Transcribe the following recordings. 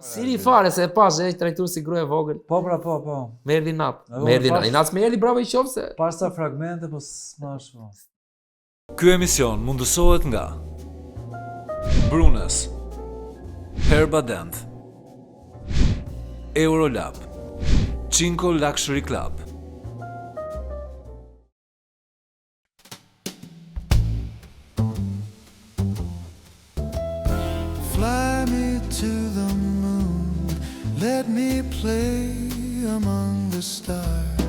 Siri fare se e pash, e trajtur si gruaj e vogël. Po. Më erdhi nat. Më erdhi nat. I natë më erdhi bravo i qofse. Pas sa fragmente, po s'ma shumë. Ky emision mundësohet nga Brunes, Herbadent, Eurolab, Cinco Luxury Club. Fly me to the moon, let me play among the stars.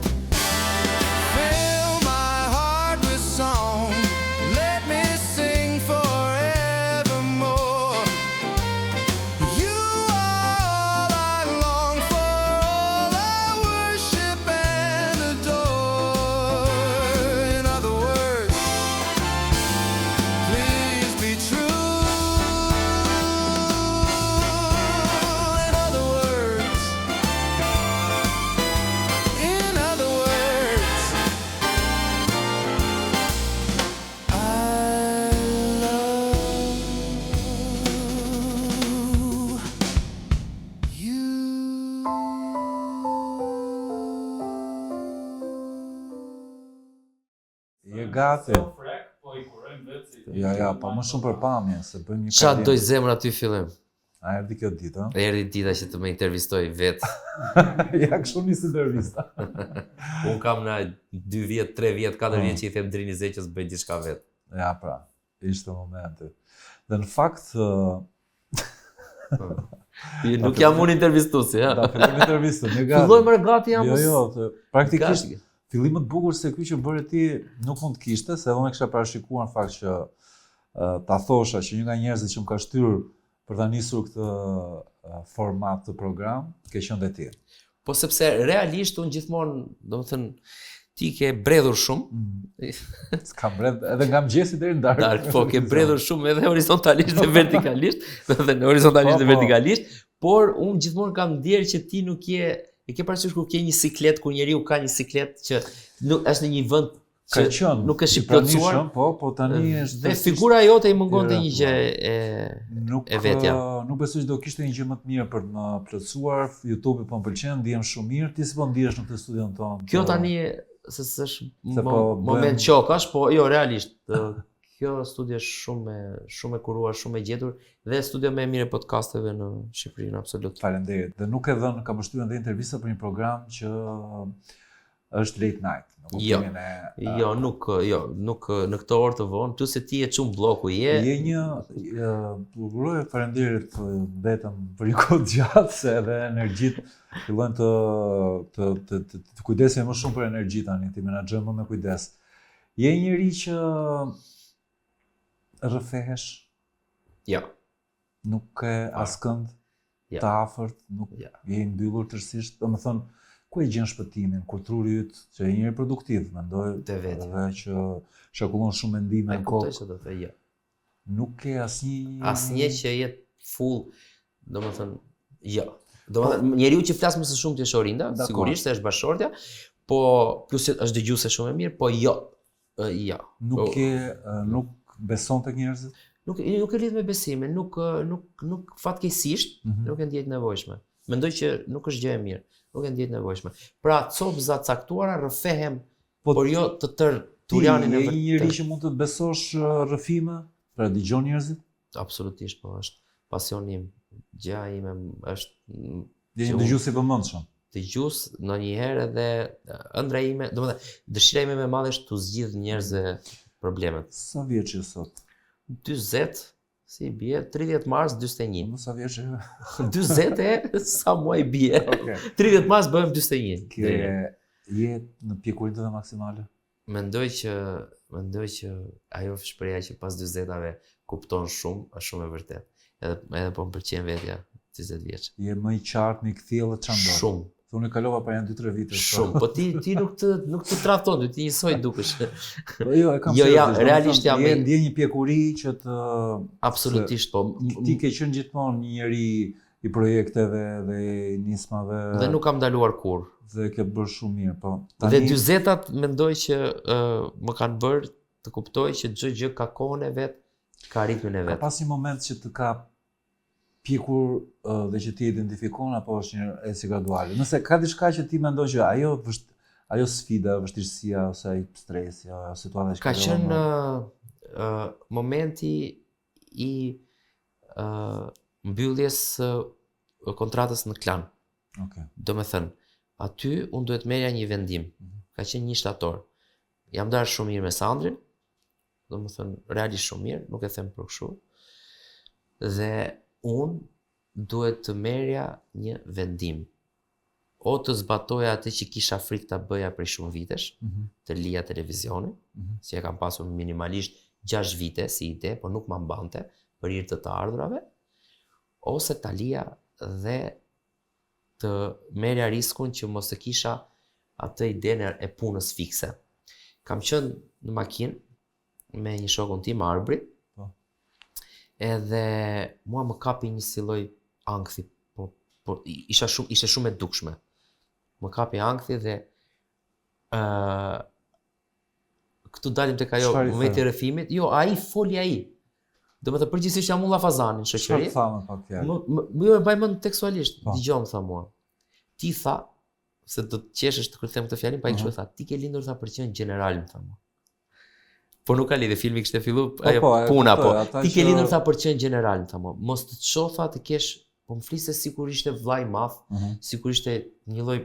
Fill my heart with song, let me sing forevermore. You are all I long for, all I worship and adore. In other words, please be true. Je gati. Ja, pa më shumë për pamje, se bëjmë një Çfarë doj zemra ty fillim? A erdhi kjo ditë, ëh? Erdhi dita që të më intervistoj vetë. Ja, kështu nis intervista. Unë kam na 2 vjet, 3 vjet, 4 vjet që i them Drini Zeqës bëj diçka vetë. Ja, pra, ishte momenti. Dhe në fakt, Nuk jam unë intervistuesi, ha. da fillim intervistën, një gati. Filloj më gati jam. Jo, praktikisht Gati. fillimet bukur se ky që bëre ti nuk mund të kishte, se edhe unë kisha parashikuar në fakt që ta thosha që një nga njerëzit që më ka shtyr për ta nisur këtë format të program, ke qenë dhe ti. Po sepse realisht unë gjithmonë, domethënë, ti ke bredhur shumë. S'kam bredh edhe nga mëngjesi deri në darkë. Dark, po ke bredhur shumë edhe horizontalisht dhe vertikalisht, dhe horizontalisht dhe vertikalisht, por unë gjithmonë kam ndjerë që ti nuk je, e ke parasysh kur ke një siklet, kur njeriu ka një siklet që nuk është në një vend Ka qenë, nuk është i pranishëm, plotësuar. po tani është Dhe figura jote i mungon të një gjë e vetja. Nuk besoj që do kishte një gjë më të mirë për të më plotësuar. YouTube-i po më pëlqen, ndihem shumë mirë. Ti si po ndihesh në këtë studion tonë? Kjo tani se s'është po moment qokash, po jo realisht. Kjo studio është shumë e kuruar, shumë e gjetur dhe studio më e mirë e podcasteve në Shqipëri në absolut. Faleminderit. Dhe nuk e dhënë, kam vështirë ndë intervista për një program që është late night. Jo, nuk në këtë orë të vonë, plus se ti e çum bloku je. Je një uroj faleminderit vetëm për një kohë gjatë se edhe energjitë fillojnë të kujdesemi më shumë për energji tani, ti menaxhon më me kujdes. Je një njeri që rrëfehesh? Jo. Nuk ke askënd të afërt, nuk je i mbyllur tërësisht, domethënë ku e gjen shpëtimin, kur truri yt që je njëri produktiv, mendoj edhe që shakullon shumë mendime në kokë. Që do të jo. Nuk ke asnjë që jetë full, domethënë jo. Domethënë njeriu që flas më së shumti është Orinda, sigurisht se është bashortja, po plus është dëgjuese shumë e mirë, po jo. Jo. Nuk beson tek njerëzit? Nuk e lidh me besimin, nuk fatkeqësisht nuk e ndjej të nevojshme. Mendoj që nuk është gjë e mirë, nuk e ndjej të nevojshme. Pra copza caktuara rrëfehem, por jo të tërë turianin e vërtetë. Ti je një njeri që mund të besosh rrëfime, pra dëgjon njerëzit? Absolutisht, po është pasion im. Gjëja ime është je një dëgjues i vëmendshëm. Dëgjues ndonjëherë edhe ëndra ime, domethënë dëshira ime më e madhe është të zgjidh njerëzve problemet. Sa vjeç je sot? 40, si bie, 30 mars 41. Sa vjeç je? 40 sa muaj bie. 30 mars bëhem 41. Je në pjekurinë të maksimale? Mendoj që ajo shpreha që pas 40-ave kupton shumë, është shumë e vërtetë. Edhe po më pëlqen vetja 20 vjeç. Je më i qartë, më i kthjellë çfarë? Shumë. Unë kalova para 2-3 vite. Shumë, po ti nuk të tradhton, ti njësoj dukesh. Po jo, e kam realisht jam ndjen një pjekuri që të absolutisht po. Ti ke qenë gjithmonë një njeri i projekteve dhe i nismave. Dhe nuk kam ndaluar kurrë. Dhe ke bërë shumë mirë, po. Dhe 40-at mendoj që më kanë bërë të kuptoj që çdo gjë ka kohën e vet, ka ritmin e vet. Ka pas një moment që të ka pjekur dhe që ti identifikon apo është një eci graduale? Nëse ka diçka që ti mendon që ajo sfida, vështirësia ose ai stresi ose situata që Ka kalon, qenë momenti i mbylljes së kontratës në Klan. Okay. Do me thënë, aty unë duhet merja një vendim. Ka qenë 1 shtator. Jam darë shumë mirë me Sandrin, do me thënë, realisht shumë mirë, nuk e them për kështu. Dhe unë duhet të merja një vendim. O të zbatoja atë që kisha frikë ta bëja prej shumë vitesh, të lija televizioni, si e kam pasur minimalisht 6 vite si ide, por nuk ma mbante për hir të ardhurave, ose ta lija dhe të merja riskun që mos të kisha atë idenë e punës fikse. Kam qenë në makinë me një shokun tim, Arbri, edhe mua më kapi një si lloj ankthi, po ishte shumë e dukshme. Më kapi ankthi dhe këtu dalim tek ajo momenti i rrëfimit. Jo, ai foli ai. Domethënë përgjithsisht jam unë llafazanin shoqëri. Çfarë tha më pak fjalë? Jo, e mbaj mend tekstualisht. Dëgjoj më tha mua. Ti tha se do të qeshesh të them këtë fjalin, pa i kështu tha, ti ke lindur tha për të qenë general, më tha mua. Po nuk ka lidhje, filmi kishte fillu ajo puna, po. Ti ke lindur tha për të qenë general, më tha mua. Mos të çoh tha të kesh, po më fliste sikur ishte vllai i madh, sikur ishte një lloj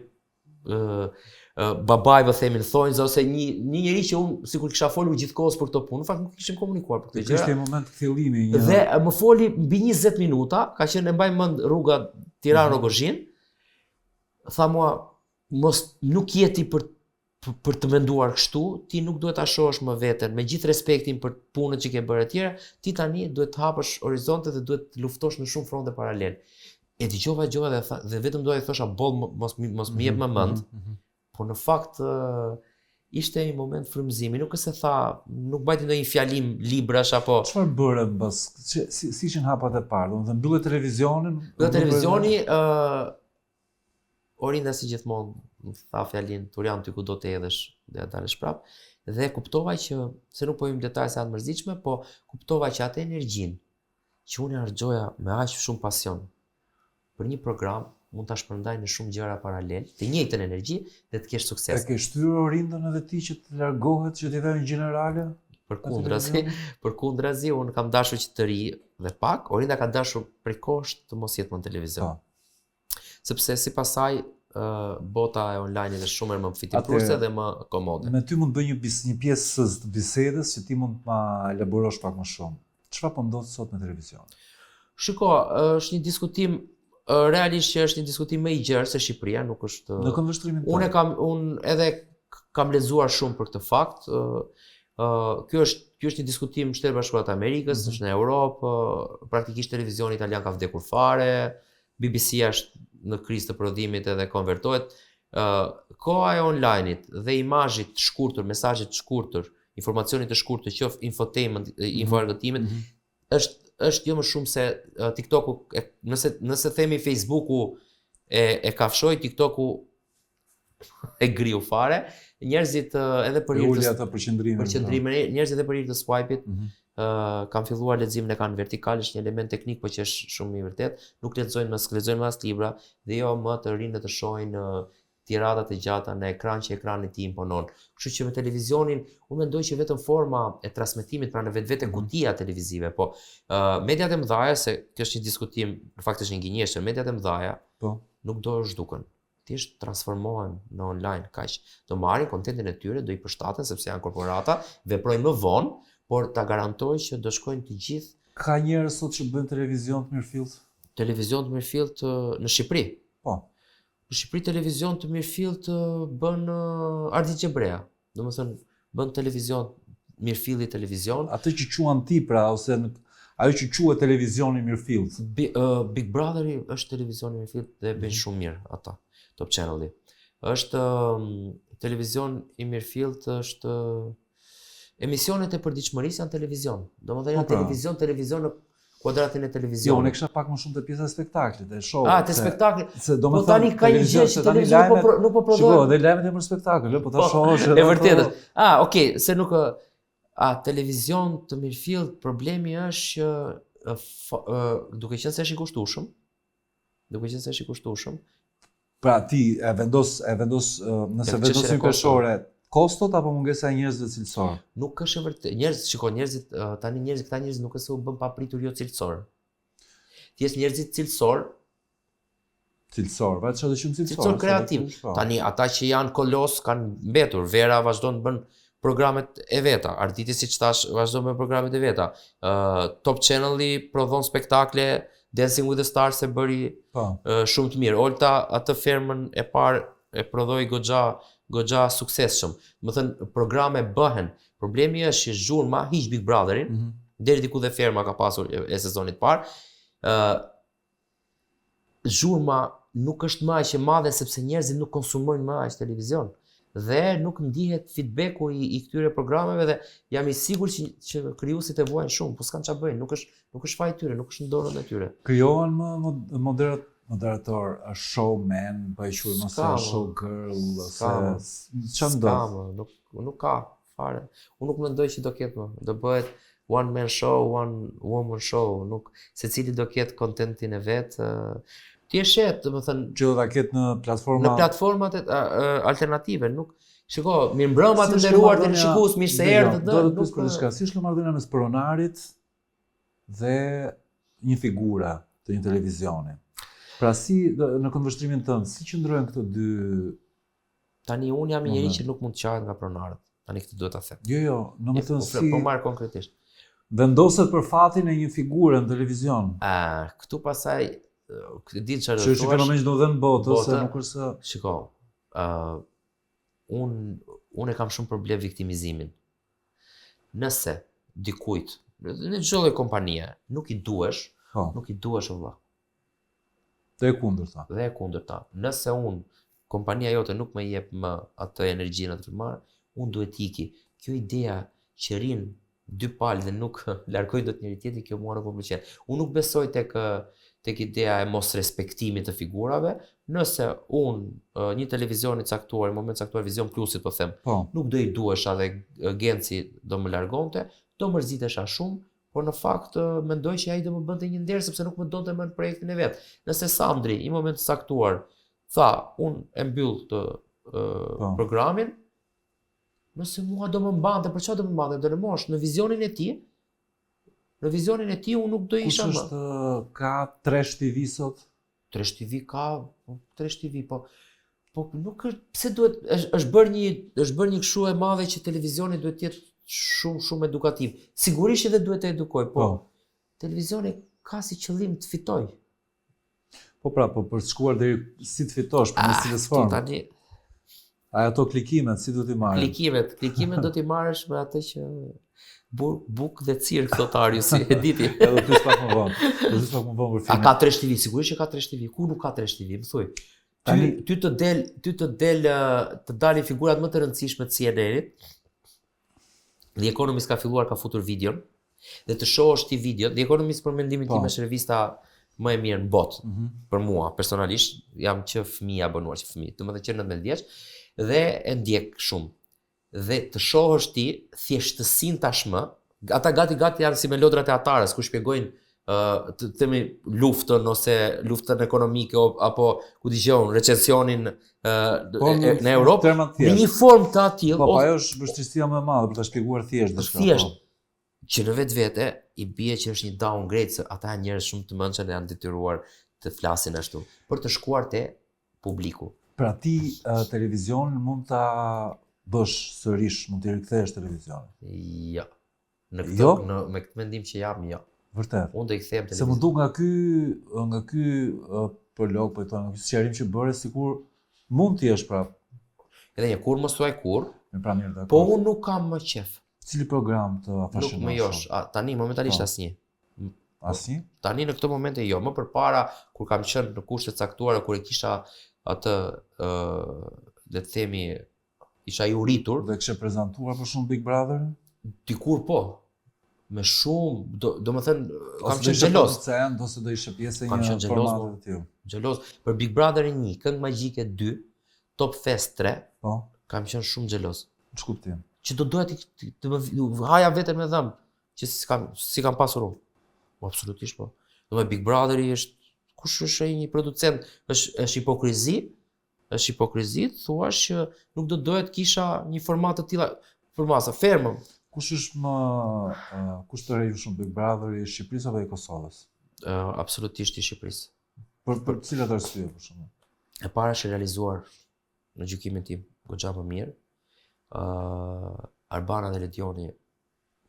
babaj vë themin thonjza ose një njerëz që unë sikur kisha folur gjithkohës për këtë punë, në fakt nuk kishim komunikuar për këtë gjë. Ishte një moment kthjellimi. Dhe më foli mbi 20 minuta, ka qenë e mbaj mend rruga Tiranë-Rogozhin. Tha mua, mos nuk jeti për të menduar kështu, ti nuk duhet ta shohësh më veten, me gjithë respektin për punën që ke bërë etj, ti tani duhet të hapësh horizonte dhe duhet të luftosh në shumë fronte paralel. E dëgjova dhe vetëm doja të thosha boll mos më jep më mend. Po në fakt ishte një moment frymëzimi, nuk është se tha, nuk bajti ndonjë fjalim librash apo. Çfarë bëre mbas? Si ishin hapat e parë? Domethënë mbyllë televizionin? Mbyllë televizioni, Orinda si gjithmonë më tha fjalin Turian ty kudo të edhesh dhe dalësh prap. Dhe kuptova që se nuk po hym detaje sa të mërzitshme, po kuptova që atë energjinë që unë harxhoja me aq shumë pasion për një program mund ta shpërndaj në shumë gjëra paralel, të njëjtën energji dhe të kesh sukses. E ke shtyrë Orindën edhe ti që të largohet, që t'i vënë generale? Përkundrazi, unë kam dashur që të ri dhe pak, Orinda ka dashur prej kohësh të mos jetë më në televizion. Sepse sipas saj bota e online-it është shumë më fitipruese dhe më komode. Me ty mund bëj një pjesë të bisedës që ti mund ta elaborosh pak më shumë. Çfarë po ndodh sot me televizion? Shiko, është një diskutim realisht që është një diskutim më i gjerë se Shqipëria, nuk është. Në këndvështrimin tonë. Unë edhe kam lexuar shumë për këtë fakt. Ky është një diskutim në Shtetet Bashkuara të Amerikës, është në Europë, praktikisht televizioni italian ka vdekur fare, BBC është në krizë të prodhimit edhe konvertohet. Koha e online-it dhe imazhit të shkurtër, mesazhit të shkurtër, informacionit të shkurtër, qoftë infotainment, infoargëtimit, është jo më shumë se TikToku, nëse themi Facebooku e kafshoi, TikToku e griu fare. Njerëzit edhe për hir të përqendrimin, njerëzit edhe për hir të swipe-it kanë filluar leximin e kanë vertikal, është një element teknik, por që është shumë i vërtet. Nuk lexojnë as libra dhe jo më të rinë të shohin tiradat e gjata në ekran që ekrani ti imponon. Kështu që me televizionin, unë mendoj që vetëm forma e transmetimit, pra në vetvete kutia televizive, po mediat e mëdha, se kjo është një diskutim, në fakt është një gënjeshtër, mediat e mëdha nuk do zhduken. Thjesht transformohen në online, kaq. Do marrin kontentin e tyre, do i përshtaten sepse janë korporata, veprojnë më vonë, por ta garantoj që do shkojnë të gjithë. Ka njerëz sot që bëjnë televizion të mirëfillt? Televizion të mirëfillt në Shqipëri. Po. Në Shqipëri televizion të mirëfillt bën Ardi Xhebrea. Domethënë bën televizion mirëfilli televizion. Atë që quan ti pra ose ajo që quhet televizioni mirëfillt. Big Brotheri është televizioni mirëfillt dhe bën shumë mirë ata. Top Channel-i. Është televizion i mirëfillt, është emisionet e përditshmërisë janë televizion. Domethënë janë televizion në kuadratin e televizionit. Jo, unë kisha pak më shumë të pjesa e spektaklit, e show. Te spektakli. Po tani ka një gjë që televizioni nuk po prodhon. Shiko, dhe lajmet e për spektakël, po ta shohësh edhe. E vërtetë. Okay, se nuk televizion të mirëfillt, problemi është që duke qenë se është i kushtueshëm, Pra ti e vendos nëse vendosim peshore kostot apo mungesa e njerëzve cilësor? nuk është e vërtetë. Njerëzit tani këta njerëz nuk është se u bën papritur jo cilësor. Thjesht njerëzit cilësor, Cilësor, çfarë do të thonë cilësor? cilësor kreativ. Tani ata që janë kolos kanë mbetur. Vera vazhdon të bën programet e veta. Arditi siç thash vazhdon me programet e veta. Top Channel-i prodhon spektakle, Dancing with the Stars e bëri shumë të mirë. Olta atë fermën e parë e prodhoi goxha suksesshëm. Do të thënë programe bëhen. Problemi është që zhurma hiq Big Brotherin, deri diku dhe ferma ka pasur e sezonit parë. Zhurma nuk është më aq e madhe sepse njerëzit nuk konsumojnë më aq televizion dhe nuk ndihet feedbacku i këtyre programeve dhe jam i sigurt që krijuesit e vuajnë shumë, po s'kan ç'a bëjnë, nuk është faji tyre, nuk është në dorën e tyre. Krijohen më moderator, a showman, pa i quajmë ose showgirl ose ç'am do. Nuk ka fare. Unë nuk mendoj që do ketë më. Do bëhet one man show, one woman show, nuk secili do ketë kontentin e vet. Ti e shet, domethënë Që do ta ketë në platformat alternative, nuk shiko, mirëmbrëma të nderuar teleshikues, mirë se erdhët. Do të pyes për diçka, si është marrëdhënia mes pronarit dhe një figure të një televizioni? Pra në këndvështrimin tënd, si qëndrojnë këto dy? Tani unë jam një njeri që nuk mund të qahet nga pronarët. Tani këtë duhet ta them. Jo, domethënë si po marr konkretisht. Vendoset për fatin e një figure në televizion. Këtu pasaj di çfarë Që është një fenomen që do dhënë botë, se nuk është se... Shiko, unë e kam shumë problem viktimizimin. Nëse dikujt, në çdo lloj kompanie, nuk i duhesh vëlla. Dhe e kundërta. Nëse kompania jote nuk më jep më atë energjinë atë të marr, unë duhet iki. Kjo ideja që rrin dy palë dhe nuk largojnë dot njëri tjetrin, kjo mua nuk më pëlqen. Unë nuk besoj tek ideja e mos respektimit të figurave, nëse një televizion i caktuar, në moment caktuar Vision Plusit po them, nuk do i duhesha dhe Genci do më largonte, do mërzitesha shumë, por në fakt mendoj që ai do më bënte një nder sepse nuk më donte më në projektin e vet. Nëse Sandri në moment të caktuar tha, unë e mbyll të programin, nëse mua do më mbante, për çfarë do më mbante? Do në mosh në vizionin e tij. Në vizionin e tij unë nuk do isha më. Kush është ka Trash TV sot? Trash TV ka, Trash TV, po nuk është, pse duhet është bërë një kështu e madhe që televizioni duhet të jetë shumë edukativ. Sigurisht edhe duhet të edukoj, po televizioni ka si qëllim të fitoj. Po për të shkuar deri si të fitosh, për në cilës formë. Tani ato klikimet, si do t'i marrë? Klikimet do t'i marrësh me atë që buk dhe cirk thotariu si e diti. Edhe pyes pak më vonë. Për filmin. A ka Trash TV? Sigurisht që ka Trash TV. Ku nuk ka Trash TV? Më thuj. Ty të dalin figurat më të rëndësishme të CNN-it. The Economist ka filluar ka futur videon dhe të shohësh ti videon. The Economist për mendimin tim është revista më e mirë në botë. Për mua personalisht jam që fëmijë abonuar që fëmijë, domethënë që 19 vjeç dhe e ndjek shumë. Dhe të shohësh ti thjeshtësinë tashmë, ata gati janë si melodrat e Atarës ku shpjegojnë të themi luftën ose luftën ekonomike apo ku dëgjon recesionin në Europë në një formë të tillë. Po ajo është vështirësia më e madhe për ta shpjeguar thjesht diçka. Thjesht që në vetvete i bie që është një downgrade se ata janë njerëz shumë të mençur dhe janë detyruar të flasin ashtu për të shkuar te publiku. Pra ti televizionin mund ta bësh sërish, mund t'i rikthesh televizionin. Jo. Me këtë mendim që jam, jo. Vërtet. Unë do i kthehem televizionin. Se më duk nga ky prolog, po thonë, nga ky sqarim që bëre sikur mund t'i jesh prap. Edhe një kur mos thuaj kur. Pra mirë, dakor. Po unë nuk kam më qef. Cili program të afashonon? Nuk më josh. Tani momentalisht asnjë. Asnjë? Tani në këtë momente jo. Më përpara kur kam qenë në kushte të caktuara kur e kisha atë le të themi isha i uritur dhe kishe prezantuar për shumë Big Brother? Dikur po. Me shumë, domethënë kam qenë xheloz. Ose do ishe pjesë e një formati të tillë. Xheloz për Big Brother 1, Këngë Magjike 2, Top Fest 3. Po. Kam qenë shumë xheloz. Në kuptim. Që do doja të më haja veten me dhëm, që si kam pasur unë. Absolutisht po. Do Big Brotheri është, kush është ai një producent, është hipokrizi, thuash që nuk do doja të kisha një format të tilla për masa, fermëm. Kush është kush të rejë shumë Big Brotheri i Shqipërisë apo i Kosovës? Absolutisht i Shqipërisë. Për cilat arsye për shembull? E para është realizuar në gjykimin tim goxha më mirë. Arbana dhe Ledioni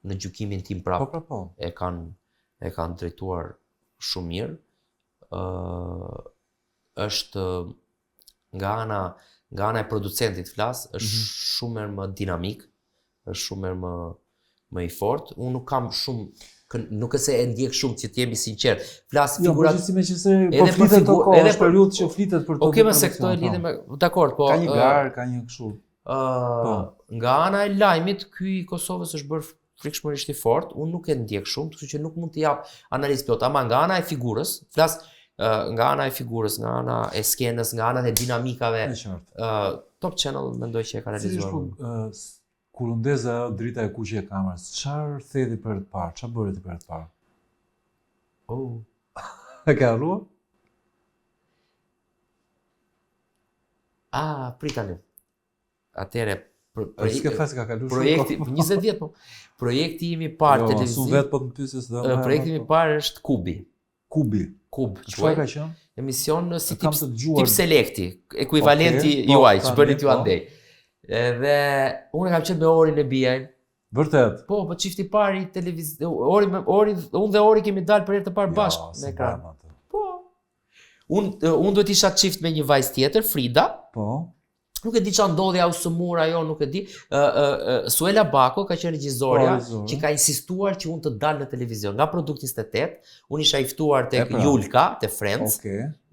në gjykimin tim prapë Po. e kanë drejtuar shumë mirë. Është nga ana e producentit flas, është shumë më dinamik, është shumë më i fortë. Unë nuk kam shumë, nuk e se e ndjek shumë që t'jemi sinqert. Flas figurat. Jo, me që se po flitet të kohë, është periudhë që flitet për to. Okej, më se këto e lidhe me, dakord, po. Ka një garë, ka një kështu. Nga ana e lajmit, ky i Kosovës është bërë frikshmërisht i fortë, unë nuk e ndjek shumë, kështu që nuk mund të jap analizë plot, ama nga ana e figurës, flas nga ana e figurës, nga ana e skenës, nga ana e dinamikave. Top Channel mendoj që e ka realizuar. Kur u ndez ajo drita e kuqe e kamerës, çfarë theti për të parë? Çfarë bëri ti për të parë? E ke harruar? Prit tani. Atëre s'ke fas ka kaluar projekti 20 vjet po. Projekti im i parë televiziv. Jo, vet po të pyesës do. Projekti im i parë është Kubi. Kub. Çfarë ka qenë? Emision si tip selekti, ekuivalenti juaj, që bëni ju andej. Edhe unë kam qenë me Orin e Bijajn. Vërtet? Po çifti i parë i televizionit. Unë dhe Ori kemi dalë për herë të parë bashkë në ekran. Po. Unë duhet isha çift me një vajzë tjetër, Frida. Po. Nuk e di ç'a ndodhi au sëmur ajo, nuk e di. Suela Bako ka qenë regjisorja që ka insistuar që unë të dal në televizion. Nga Produkt 28, unë isha i ftuar tek Julka, te Friends,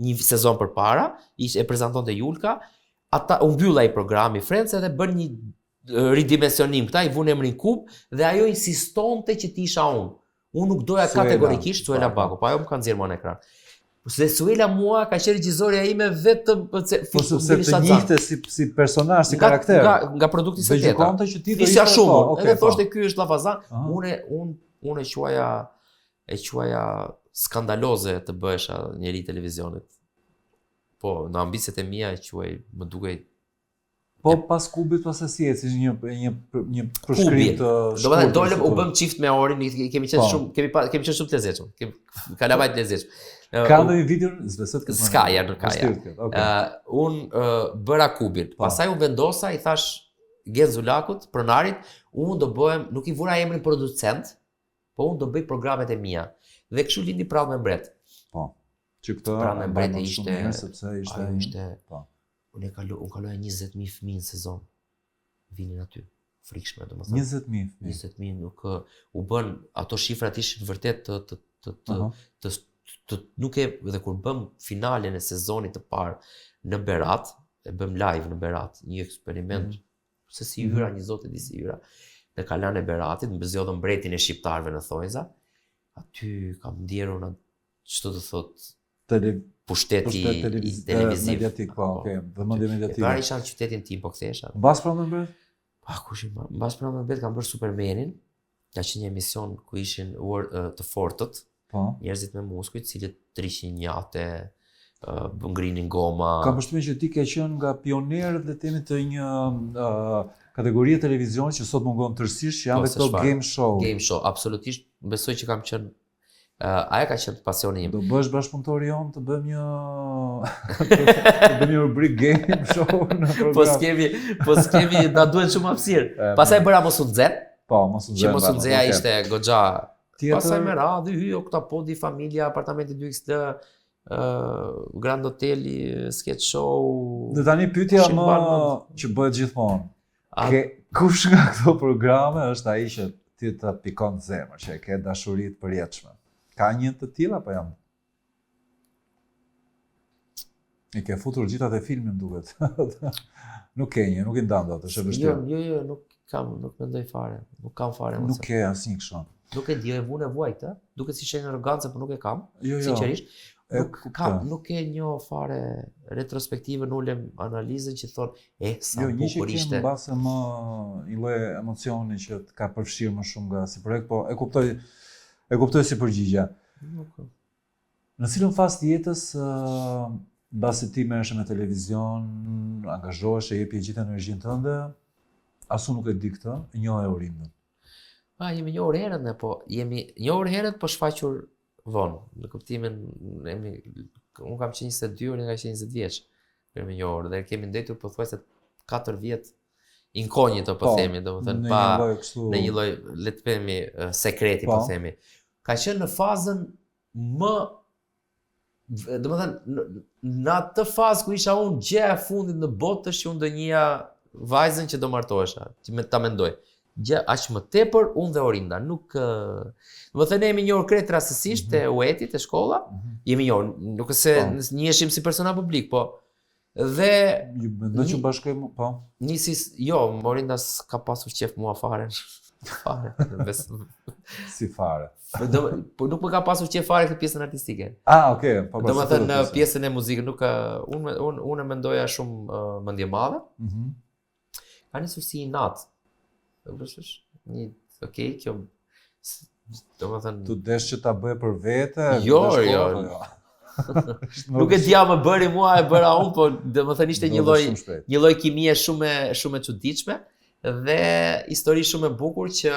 një sezon përpara, e prezantonte Julka. Ata u mbyll ai programi Friends edhe bën një ridimensionim, këta i vun emrin Kub dhe ajo insistonte që ti isha unë. Unë nuk doja kategorikisht Suela Bako, po ajo më ka nxjerrë mua në ekran. Se Suela mua ka qenë regjisorja ime vetëm po sepse të njihte si personazh, si karakter. Nga Produkti 28. Dhe gjykonte që ti do isha shumë. Edhe thoshte ky është llafazan. Unë e quaja skandaloze të bëhesha njeri televizionit. Po, në ambicet e mia e quaj, më dukej. Po pas Kubit pas e si eci një përshkrim të shkurtër. Do të dolëm u bëm çift me Orin, kemi qenë shumë, kemi qenë shumë të lezetshëm. Kalamajt të lezetshëm. Ka ndonjë video, s'besoj të Skaja, nuk ka. Unë bëra Kubin. Pastaj unë vendosa, i thash Genzulakut, pronarit, unë do bëhem, nuk i vura emrin producent, po unë do bëj programet e mia. Dhe kështu lindi Prallë me mbret. Po. Që këtë Prallë me mbret ishte unë kaloja 20.000 fëmijë në sezon. Vinin aty. Frikshme, domethënë. 20.000 fëmijë. 20.000 nuk u bën, ato shifrat ishin vërtet të nuk e, dhe kur bëm finalen e sezonit të parë në Berat, e bëm live në Berat, një eksperiment, se si hyra, një zotë e di si hyra, në kalan e Beratit, më zgjodhën mbretin e shqiptarëve në Thonjza, aty kam ndjerur në ç'do të thotë pushteti televiziv. Mediatik, po, okay, vëmendje mediatike. E para isha në qytetin tim, po kthesha. Mbas Prallë me mbret? Mbas Prallë me mbret kam bërë Supermanin, ka qenë një emision ku ishin të fortët, njerëzit me muskujt, cilët trishin njate, ngrinin goma. Kam përshtypjen që ti ke qenë nga pionerët le të themi të një kategorie televizionit që sot mungon tërësisht, që janë këto game show. Game show, absolutisht. Besoj që kam qenë aja ka qenë pasioni im. Do bësh bashkëpunëtori jon të bëjmë një rubrik game show në program. Po s'kemi, na duhet shumë hapësirë. Pastaj bëra Mos u nxen. Po, Mos u nxen. Që Mos u nxeja ishte goxha. Pastaj me radhë hyo Oktapodi, Familja, Apartamenti 2XD, Grand Hoteli, sketch show. Dhe tani pyetja më që bëhet gjithmonë. Kush nga këto programe është ai që ti të pikon zemër, që e ke dashuri të përjetshme? Ka një të tilla apo jam? I ke futur gjithat e filmin duket. Nuk ke një, nuk i ndan dot, është e vështirë. Jo, nuk mendoj fare. Nuk kam fare. Nuk ke asnjë kështu. Nuk e di, e vunë vuajt, ë? Duket si shenjë arrogancë, por nuk e kam. Jo. Sinqerisht. Nuk e njoh fare retrospektive, ulem analizën që thon, sa bukur ishte. Jo, një që mbase më një lloj emocioni që të ka përfshirë më shumë nga si projekt, po e kuptoj si përgjigje. Në cilën fazë të jetës, mbasi ti merresh me televizion, angazhohesh e jepi gjithë energjinë tënde, asu nuk e di këtë, e njoh e Orindën. Jemi një orë herët, jemi një orë herët, po shfaqur vonë, në kuptimin, unë kam qenë 22, unë ka qenë 20 vjeç, me një orë, dhe kemi ndetur pothuajse 4 vjet inkognito, po themi, domethënë pa në një lloj, le të themi, sekreti, po themi. Ka qenë në fazën më, domethënë në atë fazë ku isha unë gjëja e fundit në botë është që unë do njëja vajzën që do martohesha, që ta mendoj. Gjë aq më tepër unë dhe Orinda, nuk domethënë jemi një orë krejt rastësisht te UET-i, te shkolla, jemi një orë, nuk se njiheshim si persona publik, po dhe mendoj që bashkojmë, po. Jo, Orinda s'ka pasur qef mua fare. Fare. Si fare. Po nuk më ka pasur qef fare këtë pjesën artistike. Okay, po. Domethënë në pjesën e muzikës nuk unë mendoja shumë mendje madhe. Ka nisur si inat. Kjo domethënë tu desh që ta bëj për vete? Jo. Nuk e dija më bëri mua, e bëra unë, po domethënë ishte një lloj kimie shumë e çuditshme dhe histori shumë e bukur që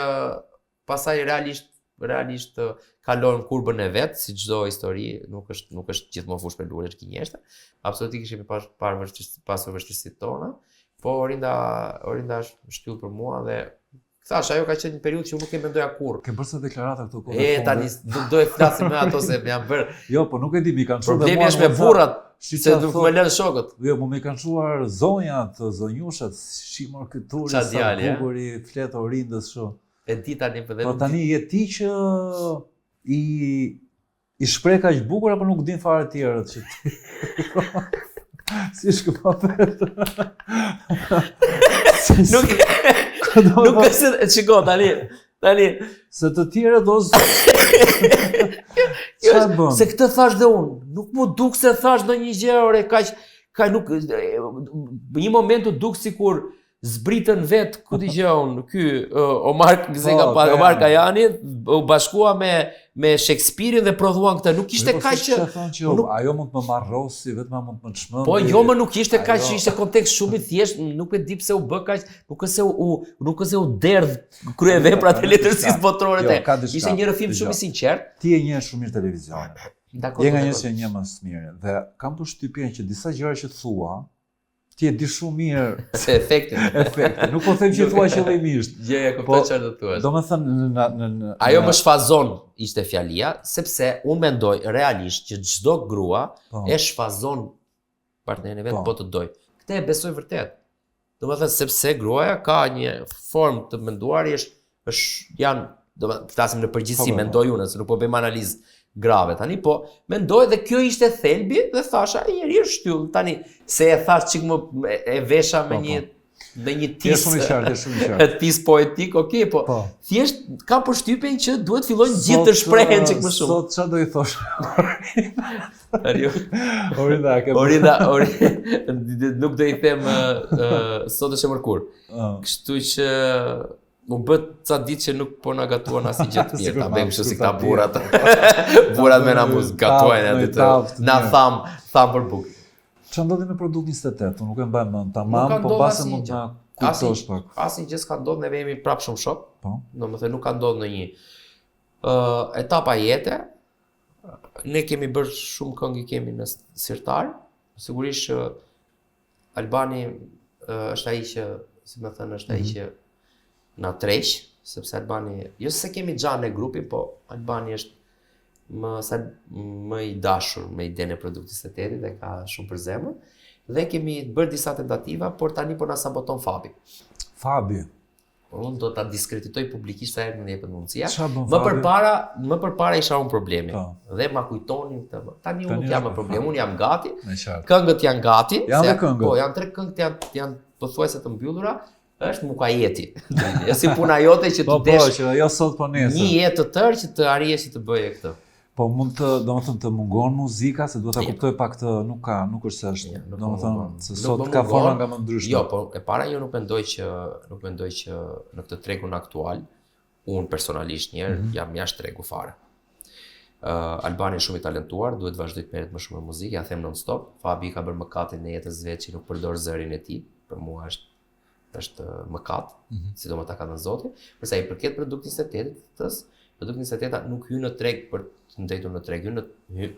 pastaj realisht kalon kurbën e vet, si çdo histori, nuk është gjithmonë fushë me lule gënjeshtre. Absolutisht kemi pasur vështirësitë tona, po Orinda është shtyllë për mua dhe thash, ajo ka qenë një periudhë që unë nuk e mendoja kurrë. Ke bërë sa deklarata këtu kohë? Tani nuk do e flasim me ato se më janë bërë. Jo, po nuk e di, mi kanë çuar. Problemi është me burrat, se nuk më lën shokët. Jo, po mi kanë çuar zonjat, zonjushat, shimor këturi, sa bukur i flet Orindës kështu. E di tani po dhe. Po tani je ti që i shpreh kaq bukur apo nuk din fare të tjerët që ti. Si shkëpapet. Nuk është, shiko, tani, se të tjerët do se këtë thash dhe unë, nuk mu duk se thash do një gjë, ore, kaq nuk, një moment u duk sikur zbritën vetë, ku t'i gjë unë, Omar Kajani, u bashkua me Shakespeare-in dhe prodhuan këtë, nuk ishte kaq që... Ajo mund të më marrosi, vetëm mund të më çmend. Po, jo më nuk ishte kaq që ishte kontekst shumë i thjesht, nuk e di pse u bë kaq, nuk është se u derdh kryeveprat e letërsisë botërore te. Ishte një rrëfim shumë i sinqert. Ti e njeh shumë mirë televizionin. Je nga njerëzit që njeh më së miri dhe kam përshtypjen që disa gjëra që thua ti e di shumë mirë se efekti. Nuk po them që thua qëllimisht. Gjëja kuptoj çfarë do thuash. Domethënë ajo më shfazon ishte fjalia, sepse unë mendoj realisht që çdo grua e shfazon partnerin e vet po të doj. Këtë e besoj vërtet. Domethënë sepse gruaja ka një formë të menduarjes, janë, domethënë flasim në përgjithësi, mendoj unë, se nuk po bëjmë analizë grave tani, po mendoj dhe kjo ishte thelbi dhe thasha e njeri është shtyll tani, se e thash çik më e vesha me një tis poetik, okay, po thjesht kam përshtypjen që duhet fillojnë gjithë të shprehen çik më shumë. Sot çfarë do i thosh? Orinda, nuk do i them sot është e mërkur. Kështu që u bët ca ditë që nuk po na gatuan asnjë gjë të mirë, ta bëjmë kështu si këta burrat. Burrat me na muz gatuajnë aty të na tham për bukë. Çfarë ndodhi me Produkt 28? Unë nuk e mbaj mend tamam, po pasi mund ta kujtosh pak. Asnjë gjë s'ka ndodhur, neve jemi prapë shumë shok. Po. Domethënë nuk ka ndodhur ndonjë etapa jete. Ne kemi bërë shumë këngë, kemi në sirtar. Sigurisht Albani është ai që, si më thënë, është ai që na treq, sepse Albani, jo se kemi xhan e grupi, po Albani është më i dashur me idenë e Produktit 28 dhe ka shumë për zemër. Dhe kemi bërë disa tentativa, por tani po na saboton Fabi. Fabi. Unë do ta diskreditoj publikisht sa herë më jepet mundësia. Më përpara isha unë problemi. Dhe ma kujtonin këtë. Tani unë nuk jam më problem, unë jam gati. Këngët janë gati. Janë këngët. Po, janë 3 këngët janë pothuajse të mbyllura. Është mukajeti. Jo si puna jote që të desh. Po, që ajo sot po nesër. Një jetë të tërë që të arrijesh që të bëje këtë. Po mund të, domethënë të mungon muzika, se duhet ta kuptoj pak të, nuk është se është, domethënë se sot ka forma nga më ndryshme. Jo, po e para jo nuk mendoj që në këtë tregun aktual, unë personalisht jam jashtë tregu fare. Albani është shumë i talentuar, duhet vazhdoj të merret më shumë me muzikë, ja them non-stop. Fabi ka bërë mëkatin e jetës vet që nuk përdor zërin e tij. Për mua është mëkat, sidomos ta ka dhënë Zoti. Për sa i përket produktit sintetik, produkti sintetik nuk hyn në treg për të ndëjtur në treg,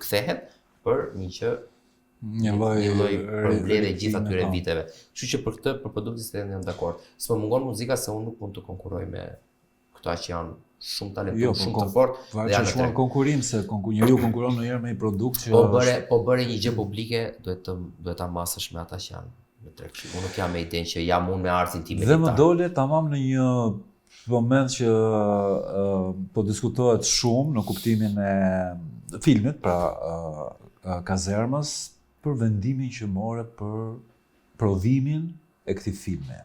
kthehet për një lloj përmbledhje gjithë atyre viteve. Kështu që për këtë, për produktin sintetik jam dakord. S'po mungon muzika se unë nuk mund të konkurroj me këta që janë shumë talentuar, shumë të fortë. Dhe janë shumë konkurim se njeriu konkuron ndonjëherë me një produkt që po bëre një gjë publike, duhet ta masësh me ata që janë në treg. Unë nuk jam me idenë që jam unë me artin tim. Dhe më dole tamam në një moment që po diskutohet shumë në kuptimin e filmit, pra Kazermës, për vendimin që more për prodhimin e këtij filmi.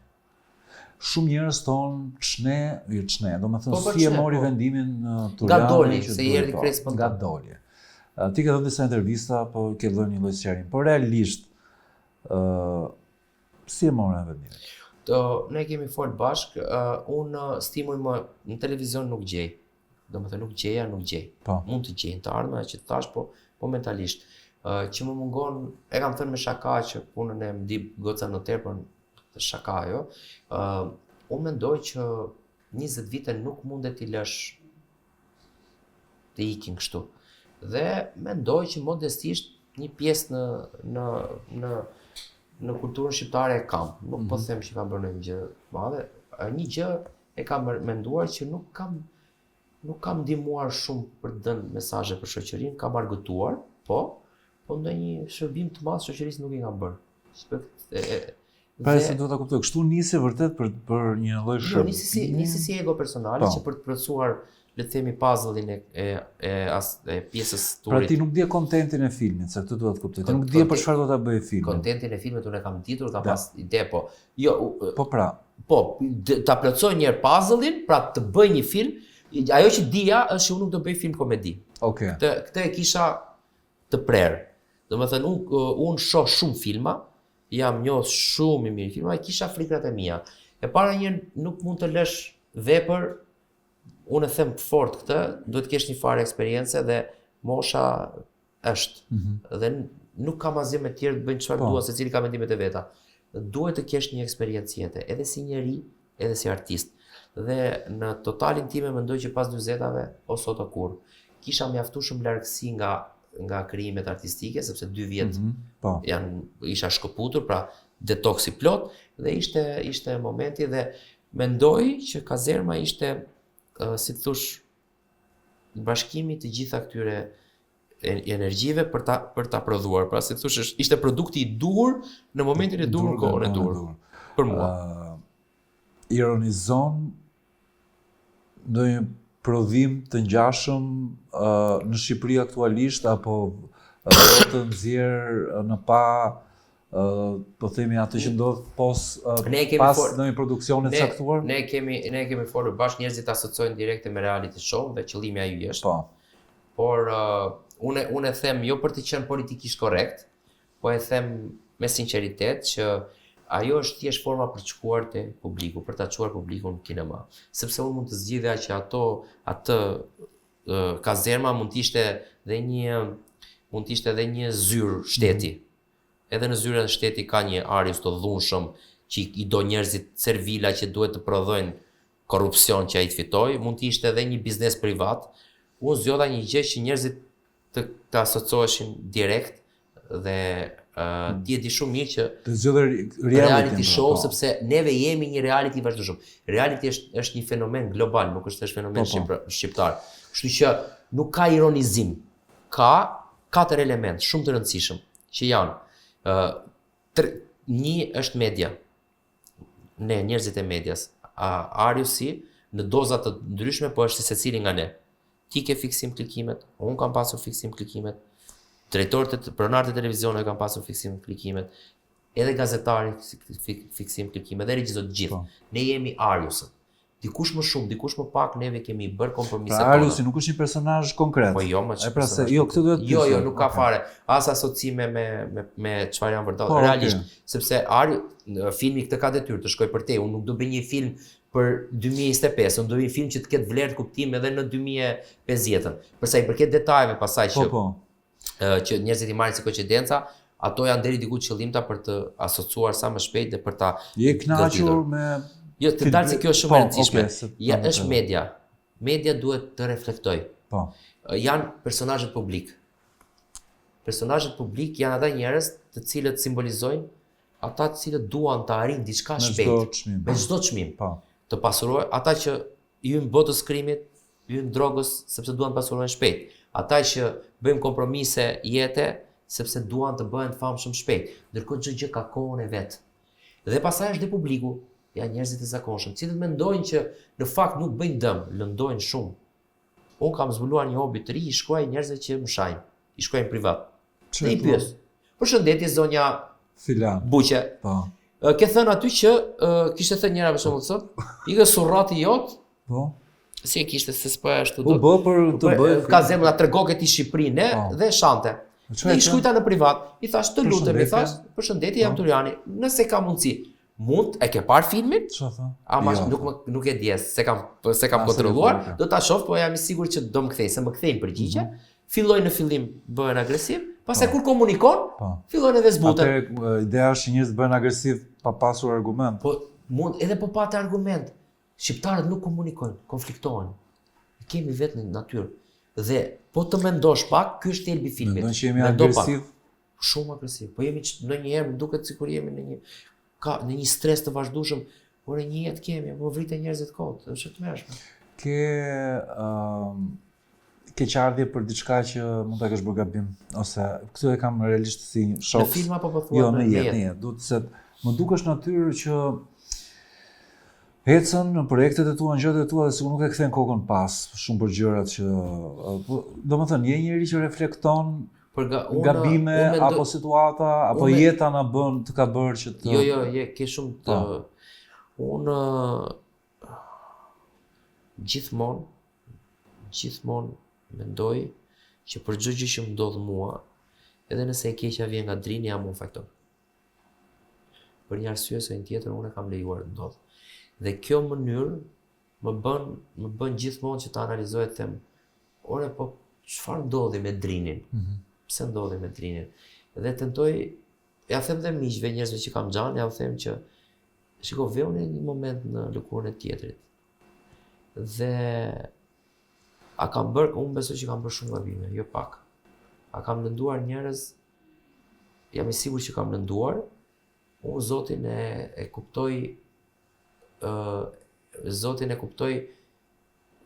Shumë njerëz thonë do me thënë si e mori vendimin Turjani Gatdoli, se i erdhi kres spontan. Gatdoli. Ti ke dhënë disa intervista, po ke dhënë një lloj sqarimi. Por realisht si e morën vendimin? Ne kemi fol bashk, unë stimuj më në televizion nuk gjej. Do me thënë nuk gjej. Mund të gjej të ardhme që të thash, po momentalisht. Që më mungon, e kam thënë me shaka që punën e mdi goca në tepër të shaka ajo. Unë mendoj që 20 vite nuk mundet t'i lësh të ikin kështu. Dhe mendoj që modestisht një pjesë në kulturën shqiptare e kam. Nuk po them që kam bërë një gjë madhe. Një gjë e kam menduar që nuk kam ndihmuar shumë për të dhënë mesazhe për shoqërinë, kam argëtuar, po ndonjë shërbim të madh shoqërisë nuk i kam bërë. Pra se do ta kuptoj, kështu nisi vërtet për një lloj shërbimi. Nisi si ego personale që për të plotësuar, le të themi, puzzle-in e pjesës turit. Pra ti nuk di kontentin e filmit, se këtë duhet të kuptoj. Ti nuk di për çfarë do ta bëjë filmi. Kontentin e filmit unë e kam ditur, kam pas ide, po. Jo, ta plotësoj një herë puzzle-in, pra të bëj një film. Ajo që dija është që unë nuk do bëj film komedi. Okej. Këtë e kisha të prerë. Domethënë unë shoh shumë filma, jam njoh shumë i mirë filma, e kisha frikrat e mia. E para një nuk mund të lësh vepër, unë e them fort këtë, duhet të kesh një farë eksperiencë dhe mosha është. Dhe nuk kam asgjë me tjerë të bëjnë çfarë dua, secili ka mendimet e veta. Duhet të kesh një eksperiencë jete, edhe si njeri, edhe si artist. Dhe në totalin time mendoj që pas 40-ave o sot o kur kisha mjaftuar shumë largësi nga krijimet artistike, sepse 2 vjet isha shkëputur, pra detoksi plot, dhe ishte momenti dhe mendoj që Kazerma ishte, si të thush, bashkimi të gjitha këtyre energjive për ta prodhuar. Pra si të thush, ishte produkti i duhur në momentin e duhur, kohën e duhur. Për mua. Ironizon ndonjë prodhim të ngjashëm në Shqipëri aktualisht, apo të nxjerr në pa, po themi atë që ndodh pas ndonjë produksioni të caktuar? Ne kemi folur bashkë, njerëzit asociojnë direkte me reality show dhe qëllimi ai është. Por unë e them jo për të qenë politikisht korrekt, po e them me sinqeritet që ajo është thjesht forma për të shkuar te publiku, për ta çuar publikun në kinema. Sepse unë mund të zgjidhja që atë Kazerma mund të ishte edhe një zyrë shteti. Edhe në zyrën e shteti ka një Arius të dhunshëm që i do njerëzit servila që duhet të prodhojnë korrupsion që ai të fitoj, mund të ishte edhe një biznes privat. Unë zgjodha një gjë që njerëzit të asocioheshin direkt dhe ti e di shumë mirë që të zgjodhe reality show, sepse neve jemi një reality vazhdueshëm. Reality është një fenomen global, nuk është fenomen shqiptar. Kështu që nuk ka ironizim. Ka 4 elementë shumë të rëndësishëm që janë një është media. Ne njerëzit e medias, Ariusi në doza të ndryshme, po është si secili nga ne. Ti ke fiksim klikimet, unë kam pasur fiksim klikimet. Drejtorët, pronarët e televizionit kanë pasur fiksim klikimet, edhe gazetarit fiksim klikimet, edhe regjizorët gjithë. Ne jemi Ariusët. Dikush më shumë, dikush më pak, neve kemi bërë kompromise tona. Pra Ariusi nuk është një personazh konkret. Po jo, më personazh. Jo, këtë duhet të pyesë. Jo, nuk ka fare. As asocime me çfarë janë vërtet. Realisht, sepse filmi këtë ka detyrë të shkojë për te. Unë nuk do bëj një film për 2025, unë do vi film që të ketë vlerë kuptim edhe në 2050. Përsa i përket detajeve pasaj që që njerëzit i marrin si koincidenca, ato janë deri diku qëllimta për të asociuar sa më shpejt dhe për ta Je kënaqur me Jo, të dalë se kjo është shumë e rëndësishme. okay, Është media. Media duhet të reflektoj. Po. Janë personazhet publik. Personazhet publik janë ata njerëz të cilët simbolizojnë ata të cilët duan të arrijnë diçka shpejt. Me çdo çmim. Po. Të pasurojnë ata që hyn botës krimit, hyn drogës sepse duan të pasurojnë shpejt. Ata që bëjmë kompromise jete sepse duan të bëhen të famshëm shpejt. Ndërkohë çdo gjë ka kohën e vet. Dhe pastaj është dhe publiku, janë njerëzit e zakonshëm, cilët mendojnë që në fakt nuk bëjnë dëm, lëndojnë shumë. Unë kam zbuluar një hobi të ri, i shkruaj njerëzve që më shajnë, i shkruaj privat. Dhe i pyes. Përshëndetje zonja Filan. Buqe. Po. Ke thënë aty që kishte thënë njëra për shembull sot, ikë surrati jot, Po. si e kishte se s'po ashtu U bë për të bëj. ka zemra tregoke ti Shqipërinë dhe shante. Dhe i shkruajta në privat, i thash të lutem, i thash, përshëndetje, jam Turiani, nëse ka mundësi, mund, e ke parë filmin? Çfarë thon? Ama nuk e di, se kam kontrolluar, do ta shoh, po jam i sigurt që do më kthej, se më kthejnë përgjigje. Filloj në fillim bëhen agresiv, pastaj kur komunikon, fillojnë edhe zbuten. Atë ideja është që njerëzit bëhen agresiv pa pasur argument. Po mund edhe po patë argument. Shqiptarët nuk komunikojnë, konfliktohen. Kemi vetë në natyrë. Dhe po të mendosh pak, ky është thelbi i filmit. Mendon që jemi agresiv? Shumë agresiv. Po jemi ndonjëherë më duket sikur jemi në një stres të vazhdueshëm, por një jetë kemi, po vriten njerëzit kot, është e tmerrshme. Ke qardhje për diçka që mund ta kesh bërë gabim ose këtë e kam realisht si shok. Në film apo po thua? Jo, në jetë. Duhet se më dukesh natyrë që ecën në projektet e tua, në gjërat e tua dhe sikur nuk e kthen kokën pas shumë për gjërat që domethënë je njëri që reflekton gabime apo situata apo jeta na bën të ka bërë që të Jo, ke shumë të unë gjithmonë mendoj që për çdo gjë që më ndodh mua, edhe nëse e keqja vjen nga drini, jam unë faktor. Për një arsye ose një tjetër unë e kam lejuar të ndodh. Dhe kjo mënyrë më bën gjithmonë që ta analizoj të them, ore po çfarë ndodhi me drinin? Pse ndodhi me drinin? Dhe tentoj, ja them dhe miqve, njerëzve që kam xhan, ja u them që shiko, veu në një moment në lëkurën e tjetrit. Dhe unë besoj që kam bërë shumë gabime, jo pak. A kam lënduar njerëz, jam i sigurt që kam lënduar, unë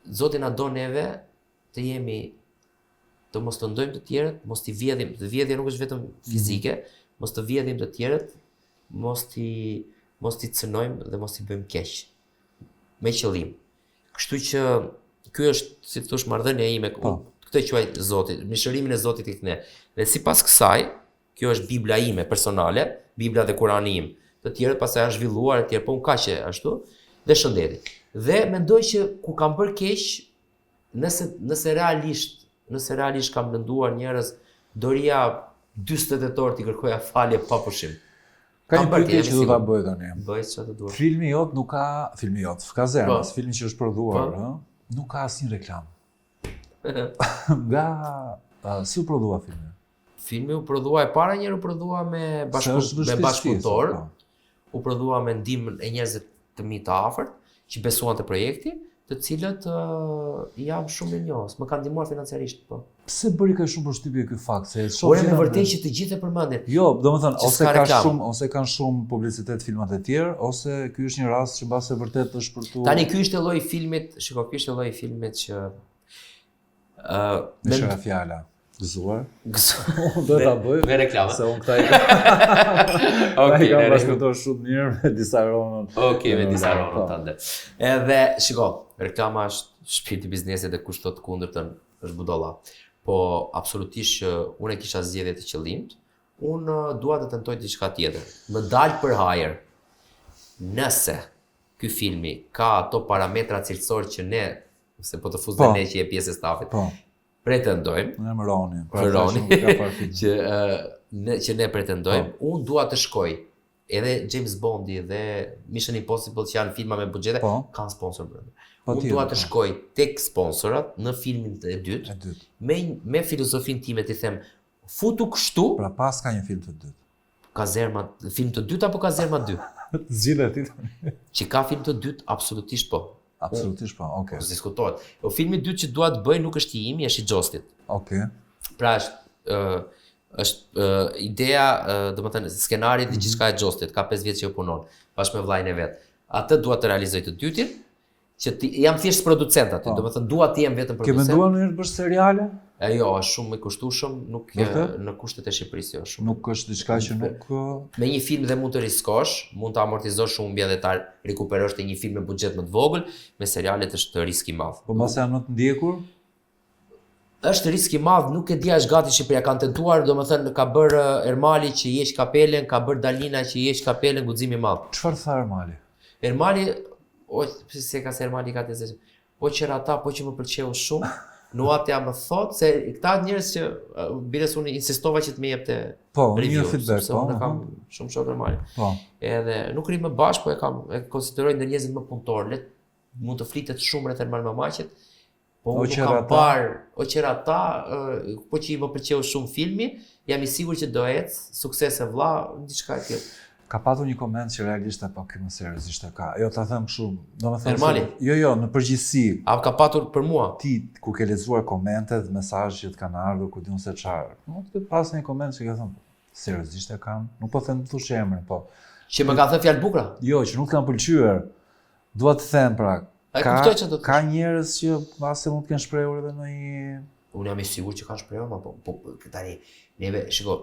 Zoti na do neve të jemi, të mos të ndojmë të tjerët, mos t'i vjedhim, të vjedhja nuk është vetëm fizike, mos të vjedhim të tjerët, mos t'i cënojmë dhe mos t'i bëjmë keq. Me qëllim. Kështu që ky është, si thosh, marrëdhënia ime, këtë e quaj Zoti, mishërimin e Zotit i ne. Dhe sipas kësaj, kjo është Bibla ime personale, Bibla dhe Kurani im. Të tjerët pastaj janë zhvilluar etj, po unë kaq e ashtu, dhe shëndeti. Dhe mendoj që ku kam bërë keq, nëse realisht kam lënduar njerëz, doria 40 orë t'i kërkoja falje pa pushim. Ka një pyetje që do ta bëj tani. Bëj çfarë të duash. Filmi jot nuk ka, ka zemër, filmi që është prodhuar, nuk ka asnjë reklam. Si u prodhua filmi? Filmi u prodhua e para njëherë, u prodhua me bashkëpunëtor, u prodhua me ndihmën e njerëzve të mi të afërt që besuan te projekti, të cilët jam shumë i njohës, më kanë ndihmuar financiarisht, po. Pse bëri kaq shumë përshtypje ky fakt se shohim me vërtet që të gjithë e përmendin. Jo, domethënë ose kanë shumë publicitet filmat e tjerë, ose ky është një rast që mbase vërtet është për tu. Tani ky është lloji i filmit, shikoj, ky është lloji i filmit që me shëra fjala. Gëzuar? Do ta bëj. Me reklama. Se unë këta Okej, kam bashkëpunëtor shumë mirë me disa ronë. Okej, me disa ronë tande. Edhe, shiko, reklama është shpirti i biznesit dhe kush thot kundërtën është budolla. Po absolutisht që unë e kisha zgjedhje të qëllimt, unë dua të tentoj diçka tjetër. Më dal për hajër. Nëse ky filmi ka ato parametra cilësor që ne, ose po të fuzë ne që je pjesë e stafit. Pretendojmë, Roni, që ne pretendojmë, unë dua të shkoj edhe James Bondi dhe Mission Impossible që janë filma me buxhete, Po. kanë sponsor brenda. Po, Unë tjetër, dua të po. shkoj tek sponsorat në filmin e dytë, E dytë. me filozofinë time të them, futu kështu, Pra pas ka një film të dytë. Kazerma, film të dytë apo Kazerma 2? Zgjidhet ti. Që ka film të dytë, absolutisht po. Absolutisht po, okay. Po diskutohet. O filmi i dytë që dua të bëj nuk është i imi, është i Xhostit. Okay. Pra është ideja, domethënë skenari dhe gjithçka e Xhostit, ka 5 vjet që u punon bashkë me vllajën e vet. Atë dua të realizoj të dytin, që jam thjesht producent aty, domethënë dua të jem vetëm Ke producent. menduar ndonjëherë të bësh seriale? Jo, është shumë i kushtueshëm, nuk Vërtet? në kushtet e Shqipërisë jo shumë. Nuk është diçka që nuk Me një film dhe mund të riskosh, mund të amortizosh humbjen dhe ta rikuperosh te një film me buxhet më të vogël, me serialet është risk i madh. po mos janë më të ndjekur. Është risk i madh, nuk e dia është gati Shqipëria, kanë tentuar, domethënë ka bër Ermali që i heq kapelen, ka bër Dalina që i heq kapelen, guxim i madh. Çfarë tha Ermali? Ermali, o se ka se Ermali ka të zë. Po qëra ata, po që më pëlqeu shumë, Nuatja më thot se këta njerëz që bires unë insistova që të më jepte Po, review, një feedback, sepse po. unë kam shumë shok Ermali. Po. Edhe nuk rrim më bashkë, po e konsideroj ndër njerëzit më punëtor. Mund të flitet shumë rreth Ermal Mamaqit. Po unë qera kam ata. parë, o qera ata, po që i më pëlqeu shumë filmi, jam i sigurt që do ecë sukses e vlla, diçka e tillë. Ka patur një koment që realisht apo ky më seriozisht e ka. Jo, ta them kështu, domethënë Ermali? Jo, në përgjithësi. A ka patur për mua? Ti ku ke lexuar komentet, mesazhet që të kanë ardhur, ku diun se çfarë. Mund të pas një koment që ka thënë seriozisht e kam. Nuk po them të thosh emrin, po. Që më ka thënë fjalë bukura? Jo, që nuk të kanë pëlqyer. Dua të them pra, A e kuptoj çfarë do të ka njerëz që pasi mund të kenë shprehur edhe në një Unë jam i sigurt që ka shprehur, po tani neve, shiko,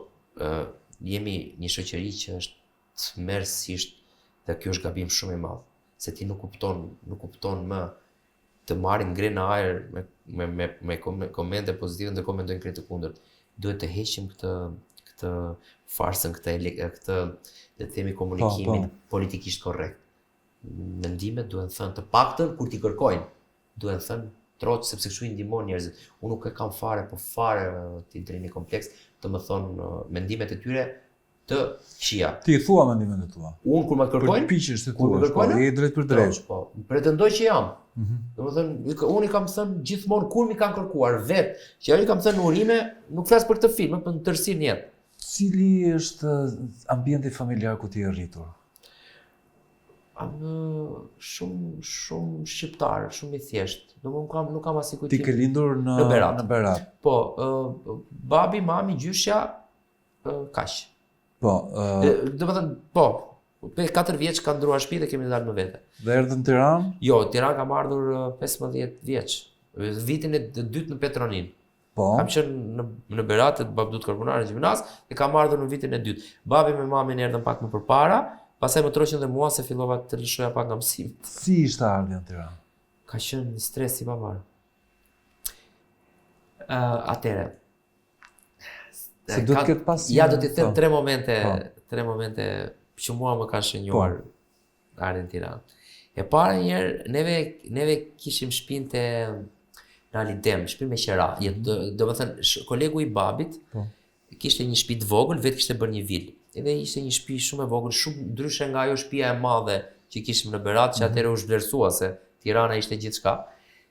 jemi një shoqëri që është merrsisht dhe kjo është gabim shumë i madh, se ti nuk kupton më të marrin ngre në ajër me komente pozitive dhe komentojnë krejt të kundërt. Duhet të heqim këtë farsën, këtë le të themi komunikimin politikisht korrekt. Mendimet duhen thënë të paktën kur t'i kërkojnë, duhen thënë troq sepse kështu i ndihmon njerëzit. Unë nuk e kam fare, po fare ti drejni kompleks të më thonë mendimet e tyre të këqija. Ti i thua mendimet e tua. Unë kur më kërkojnë, Përpiqesh të kur më thuash, po, kërkojnë, je drejt për drejt. po, pretendoj që jam. Domethënë, unë i kam thënë gjithmonë kur mi kanë kërkuar vet, që ajo i kam thënë në urime, nuk flas për këtë film, për në tërësinë jetë. Cili është ambienti familjar ku ti je rritur? Shumë shqiptar, shumë i thjesht. Domethënë nuk kam asnjë Ti kujtim. ke lindur në Berat. Në Berat. Po, babi, mami, gjyshja, kaq. Po, Domethënë, po, 4 vjeç ka ndruar shtëpi dhe kemi dalë në vete. dhe erdhën në Tiranë? Jo, Tiranë kam ardhur 15 vjeç. Vitin e dytë në Petronin. Po. Kam qenë në Berat të Babdut Karbonare në gjimnaz dhe kam ardhur në vitin e dytë. Babi me mamin erdhën pak më përpara, pastaj më troqën dhe mua se fillova të lëshoja pak nga mësimet. Si ishte ardhja në Tiranë? Ka qenë një stres i pavarur. Atëre. Se do të ketë pas Ja, një- do t'i them po. tre momente që mua më kanë shënjuar ardhen në Tiranë. E para njerë, neve kishim shtëpinë te në Alidem, shtëpi me qera. Do të thënë, kolegu i babit Po. kishte një shtëpi të vogël, vetë kishte bërë një vilë. Edhe ishte një shtëpi shumë e vogël, shumë ndryshe nga ajo shtëpia e madhe që kishim në Berat, që atëherë u zhvlerësua se Tirana ishte gjithçka.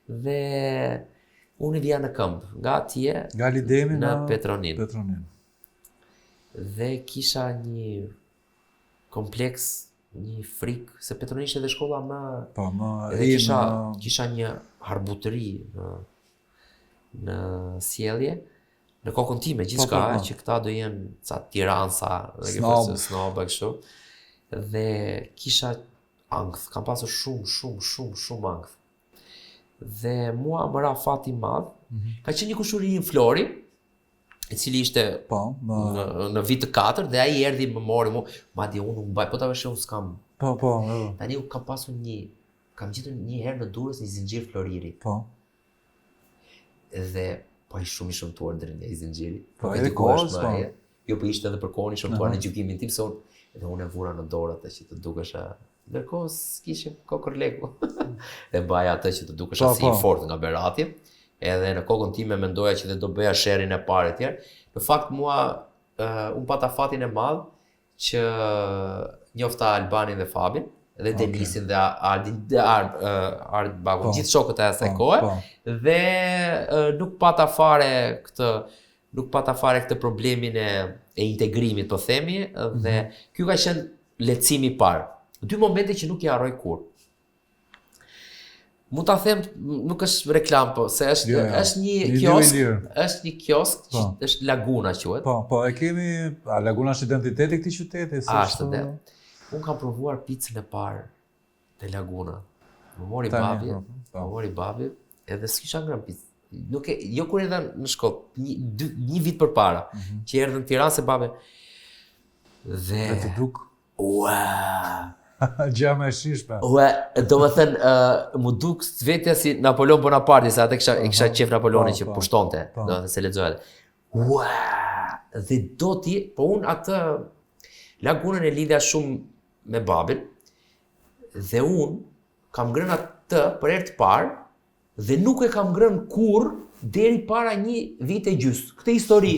Dhe unë vija në këmbë, nga atje Nga Lidemi në Petronin. Petronin. Dhe kisha një kompleks, një frikë, se Petronin ishte dhe shkolla më. Po, më Edhe ri kisha një harbutëri në sjellje, në kokën time gjithçka, po. që këta do jenë ca tiransa, dhe ke Snob. pasur snob e kështu. Dhe kisha ankth, kam pasur shumë ankth. Dhe mua më ra fati madh. Ka qenë një kushuri në Flori, i cili ishte Po, në vit të 4 dhe ai erdhi më mori mua, madje unë u mbaj, po ta vesh unë s'kam. po, Tani u kam pasur kam gjetur një herë në Durrës një zinxhir floriri. po. Dhe po i shëmtuar deri në zinxhiri. Po, e edhe dikush kohës, më po. e. Jo, po ishte edhe për kohën i shëmtuar në gjykimin tim se unë e vura në dorë atë që të dukesha. Ndërkohë s'kishim kokër leku. Dhe baja atë që të dukesha si i fort nga Berati. Edhe në kokën time mendoja që dhe do bëja sherrin e parë etj. Në fakt mua unë pata fatin e madh që njofta Albanin dhe Fabin, dhe Denisin dhe Ardin, dhe Ard Bakun, gjithë shokët e asaj kohe, dhe nuk pata fare këtë problemin e integrimit, po themi, dhe ky ka qenë lehtësimi i parë. Dy momente që nuk i harroj kur. Mund ta them, nuk është reklam, po se është një kiosk, që është Laguna quhet. Po, e kemi, Laguna është identiteti i këtij qyteti, Ashtu dhe. Unë kam provuar picën e parë te Laguna. Më mori babi, edhe s'kisha ngrënë picë. Jo kur erdha në shkollë, një vit përpara, që erdhën në Tiranë se babi. Dhe të duk. Ua! Gjama e shishme. Do më thënë, mu duk vetja si Napoleon Bonaparte, se atë kisha qef Napoleoni që pushtonte, do më thënë se lexohet. Ua! Dhe do ti, po unë atë Lagunën e lidhja shumë me babin, dhe unë kam ngrënë atë për herë të parë, dhe nuk e kam ngrënë kurrë deri para një vit e gjys. Këtë histori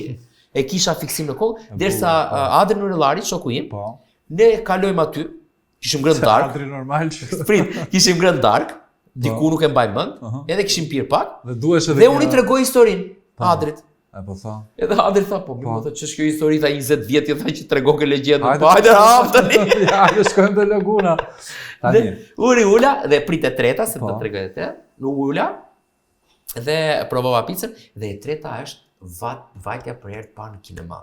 e kisha fiksim në kokë, derisa Adri Nurellari, shoku im, ne kalojmë aty, kishim ngrënë dark. Adri normal që. Prit, kishim ngrënë dark, diku nuk e mbaj mend, edhe kishim pirë pak, dhe unë i tregoj historinë Adrit. Po tha. Edhe Adri tha, po, më thë, ç'është kjo histori, tha 20 vjet, i tha që tregon ke legjendën. Po hajde hap tani. Ja, ne shkojmë te Laguna. Tani. Uri ula dhe prit e treta, se të tregoj e tretë. Nuk ula. Dhe provova picën dhe e treta është vajtja për herë të parë në kinema.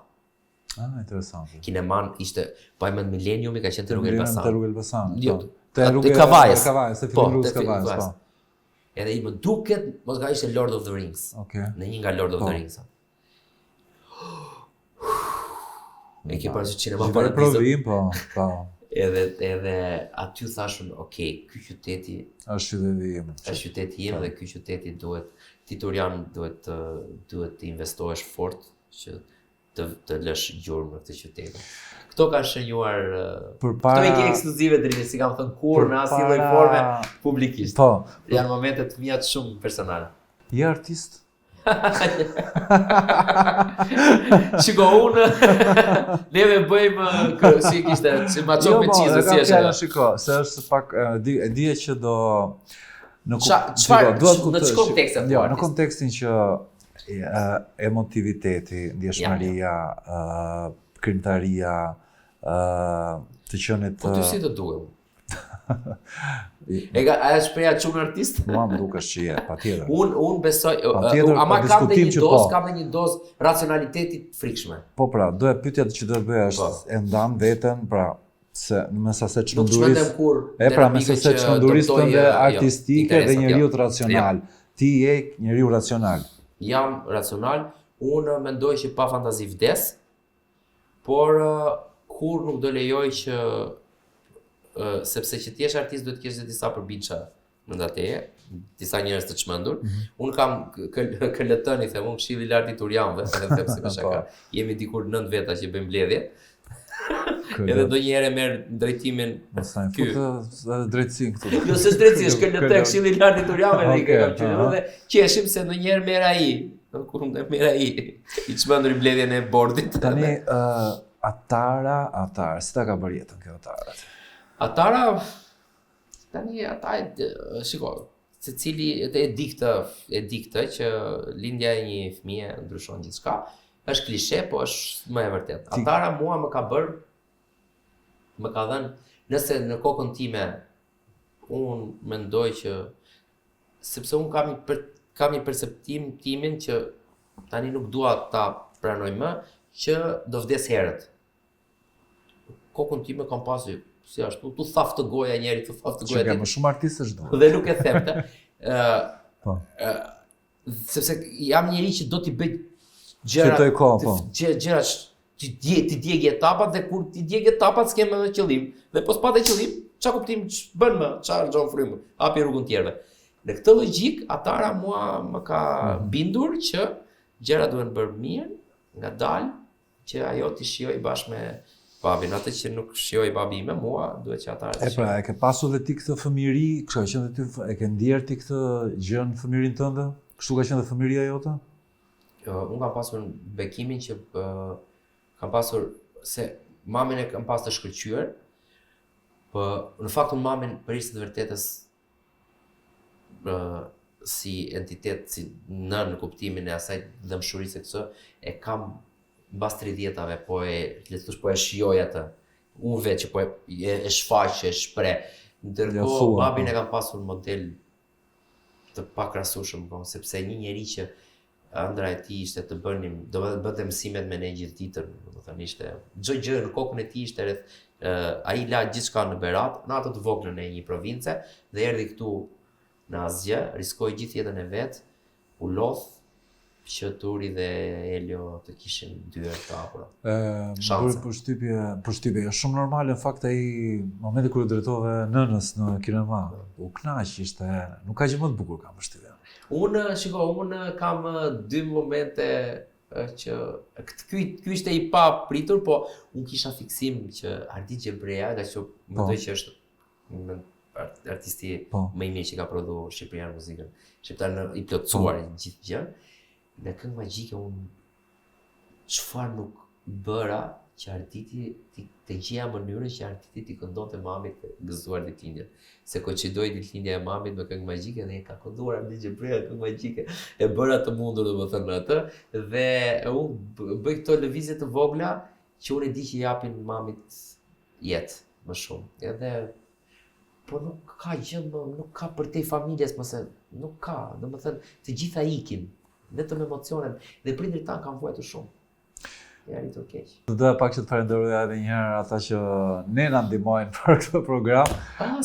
Interesante. Kineman ishte, pa mend Millenniumi ka qenë te rrugë Elbasan. Te rrugë Elbasan. Jo, te rrugë Kavajës. Te rrugë Kavajës, po. Edhe i më duket, mos ka ishte Lord of the Rings. Në një nga Lord of the Rings. E ke parë që Cinema Paradiso. Po. Edhe aty thashun, okay, ky qyteti është qyteti im dhe ky qyteti Titurian duhet të investohesh fort që të lësh gjurmë në këtë qytet. Këto kanë shënjuar, këto i ke ekskluzive deri si kam thënë kur në asnjë lloj forme publikisht. Po. Janë momente të mia të shumë personale. Je artist? Shiko, unë neve bëjmë si kishte, si ma qok me qizë, si është. Shiko, se është pak, e dije që do... Në që kontekst e po? Në kontekstin që emotiviteti, ndjeshmëria, krimtaria, të qenit... Po ty si të duhem? A është preja qunë artist? Mua më dukesh që je, patjetër. Unë besoj, ama kam dhe një dozë racionalitetit frikshme. Po pra, do e pyetja që do të bëja është e ndan veten, pra, se në mes asaj Nuk shmendem kur mes asaj çmendurisë tënde artistike dhe njeriu racional. Ti je njeriu racional. Jam racional, unë mendoj që pa fantazi vdes, por kur nuk do lejoj që sepse që ti je artist duhet të kesh disa përbiça brenda teje, disa njerëz të çmendur. Unë kam KLT-n i them, unë këshilli i lartë i Turianëve, edhe them se me shaka. Jemi dikur 9 veta që bëjmë mbledhje. Edhe ndonjëherë merr drejtimin ky. Drejtësi këtu. Jo, s'është drejtësi, është KLT, këshilli i lartë i Turianëve dhe i kam qenë dhe qeshim se ndonjëherë merr ai. Kur më merr ai i çmendur i mbledhjen e bordit. Tani Atara, si ta ka bërë jetën kjo Atara? Atara, tani ata shiko, secili e di këtë që lindja e një fëmie ndryshon gjithçka. Është klishe, po është më e vërtet. Atara mua më ka dhënë, nëse në kokën time unë mendoj që sepse unë kam një perceptim timin që tani nuk dua ta pranoj më që do vdes herët. Kokën time kam pasur si ashtu, tu thaf të goja njeri, tu thaf të goja tjetër. Që më shumë artistësh do. Dhe nuk e them të. Sepse jam njeri që do t'i bëj gjëra që ti djegje etapat dhe kur ti djegje etapat s'kem edhe qëllim. Dhe po s'pate qëllim, ç'a kuptim bën më, ç'a gjon frymë, hapi rrugën tjerëve. Në këtë logjik, Atara mua më ka bindur që gjëra duhen bërë mirë, ngadalë, që ajo t'i shijoj bashkë me babin, atë që nuk shijoj babi ime, mua duhet që Atara të shijoj. Pra, e ke pasur dhe ti këtë fëmijëri, kështu ka qenë dhe ty, e ke ndjerë ti këtë gjë në fëmijërinë tënde? Kështu ka qenë dhe fëmijëria jote? Unë kam pasur bekimin që kam pasur se mamin e kam pas të shkëlqyer, Po në fakt unë mamin për ishte të vërtetës si entitet, si në kuptimin e asaj dëmshurisë kësë, e kam mbas 30-tave, po le të thosh po e shijoj atë. Unë vetë që po e shfaq, e shpreh. Ndërkohë babin e kam pasur model të pakrahasueshëm, sepse një njeri që ëndra e tij ishte të bënim, do të bënte mësimet me ne gjithë ditën, domethënë ishte çdo gjë në kokën e tij ishte rreth ai la gjithçka në Berat, në ato të voglën e një province dhe erdhi këtu në Azje, riskoi gjithë jetën e vet, u lodh që Turi dhe Elio të kishin dyert të hapura. Bërë përshtypje, është shumë normale në fakt ai momenti kur u drejtove nënës në kinema. U knaq ishte, nuk ka gjë më të bukur kam përshtypjen. Unë kam dy momente që ky ishte i pa pritur, po unë kisha fiksim që Ardit Gjebreja, nga që mendoj që është artisti më i mirë që ka prodhuar shqiptar muzikën shqiptare i plotësuar gjithë gjë. Në Këngë Magjike unë çfarë nuk bëra që Arditi të gjeja mënyrën që Arditi t'i këndonte mamit gëzuar ditëlindjen. Se koincidoi ditëlindja e mamit me Këngë Magjike dhe ka kënduar Ardit Gjebreja Këngë Magjike. E bëra të mundur domethënë atë dhe unë bëj këto lëvizje të vogla që unë e di që japin mamit jetë më shumë. Edhe po nuk ka gjë, nuk ka përtej familjes, mëse nuk ka, domethënë të gjitha ikin. Vetëm emocionet dhe prindrit tanë kanë vuajtur shumë. Ja rritur keq. Doja pak që të falenderoja edhe një herë ata që ne na ndihmojnë për këtë program.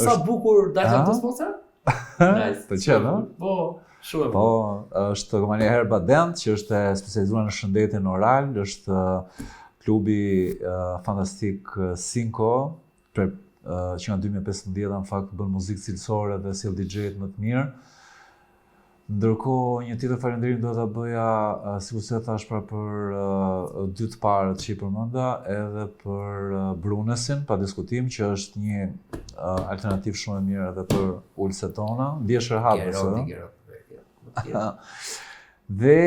Sa bukur dalën të sponsor? Nice. Të qenë, ha? Po, shumë e bukur. Po, është kompania Herbadent, që është e specializuar në shëndetin oral, është klubi fantastik Cinco, që nga 2015 në fakt bën muzikë cilësore dhe sjell DJ-t më të mirë. Ndërkohë, një tjetër falënderim do ta bëja, sikur se thash pra për dy të parët që i përmenda, edhe për Brunesin, pa diskutim, që është një alternativë shumë e mirë edhe për ulset tona. Ndjesh rehat besoj. Dhe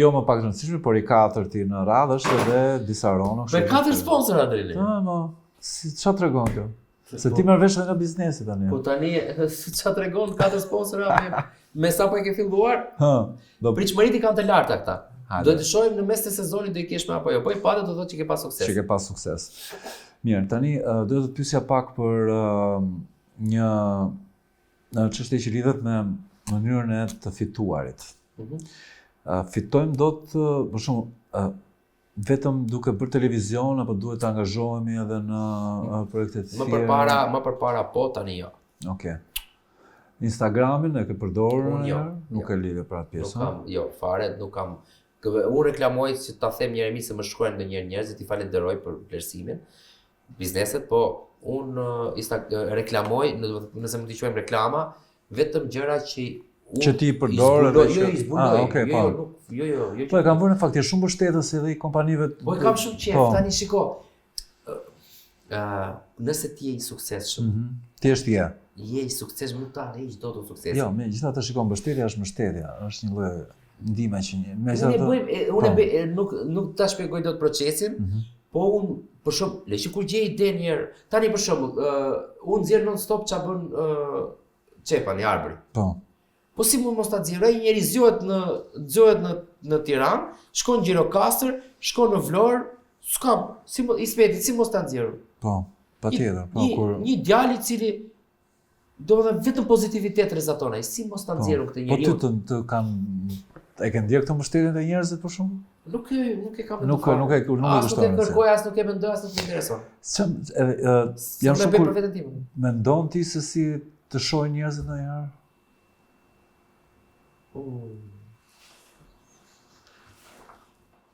jo më pak të rëndësishme, por i katërti në radhë është edhe Disarono. Me 4 sponsor Adrili. Si çfarë tregon kjo? Se ti merr vesh nga biznesi tani. Po tani çfarë tregon 4 sponsora me sa po e ke filluar? Pritshmëritë kanë të larta këta. Do të shohim në mes të sezonit do i kesh me apo jo. Po i patë do thotë që ke pas sukses. Që ke pas sukses. Mirë, tani do të pyesja pak për një çështje që lidhet me mënyrën e të fituarit. Fitojmë dot për shembull vetëm duke bërë televizion apo duhet të angazhohemi edhe në projekte të tjera? Më përpara po, tani jo. Okej. Instagramin e ke përdorur? Nuk e lidhe për atë pjesë. Nuk kam, jo, fare, nuk kam. Unë reklamoj që ta them Jeremi se më shkruajnë ndonjëherë njerëzit, i falenderoj për vlerësimin, bizneset, po unë reklamoj, nëse mund t'i quajmë reklama, vetëm gjëra që ti përdor edhe jo i zbuloj. Jo. Po e kam vënë në fakt shumë mbështetës edhe i kompanive. Po e kam shumë qejf, tani shiko. Nëse ti je i suksesshëm. Ti je. Je i suksesshëm, nuk ta heq dot suksesin. Jo, megjithatë shiko, mbështetja është mbështetja, është një lloj ndihme që nuk ta shpjegoj dot procesin, po unë për shemb, le që kur gjej ide një herë, tani për shemb, unë nxjerr non stop ç'a bën Çepani Arbri. Po si mund mos ta nxjerrë? Ai njeri zgjohet në Tiranë, shkon në Gjirokastër, shkon në Vlorë, s'ka, Ismeti, si mos ta nxjerrë? Po, patjetër, po kur një djalë i cili domethënë vetëm pozitivitet rrezaton ai, si mos ta nxjerrë këtë njeriu? Po ti të kanë e ke ndjer këtë mbështetjen e njerëzit për shkak? Nuk e kam. Nuk e kushton. As nuk e kërkoj, as nuk e mendoj, as nuk më intereson. Jam shumë për veten time. Mendon ti se si të shohin njerëzit ndonjëherë?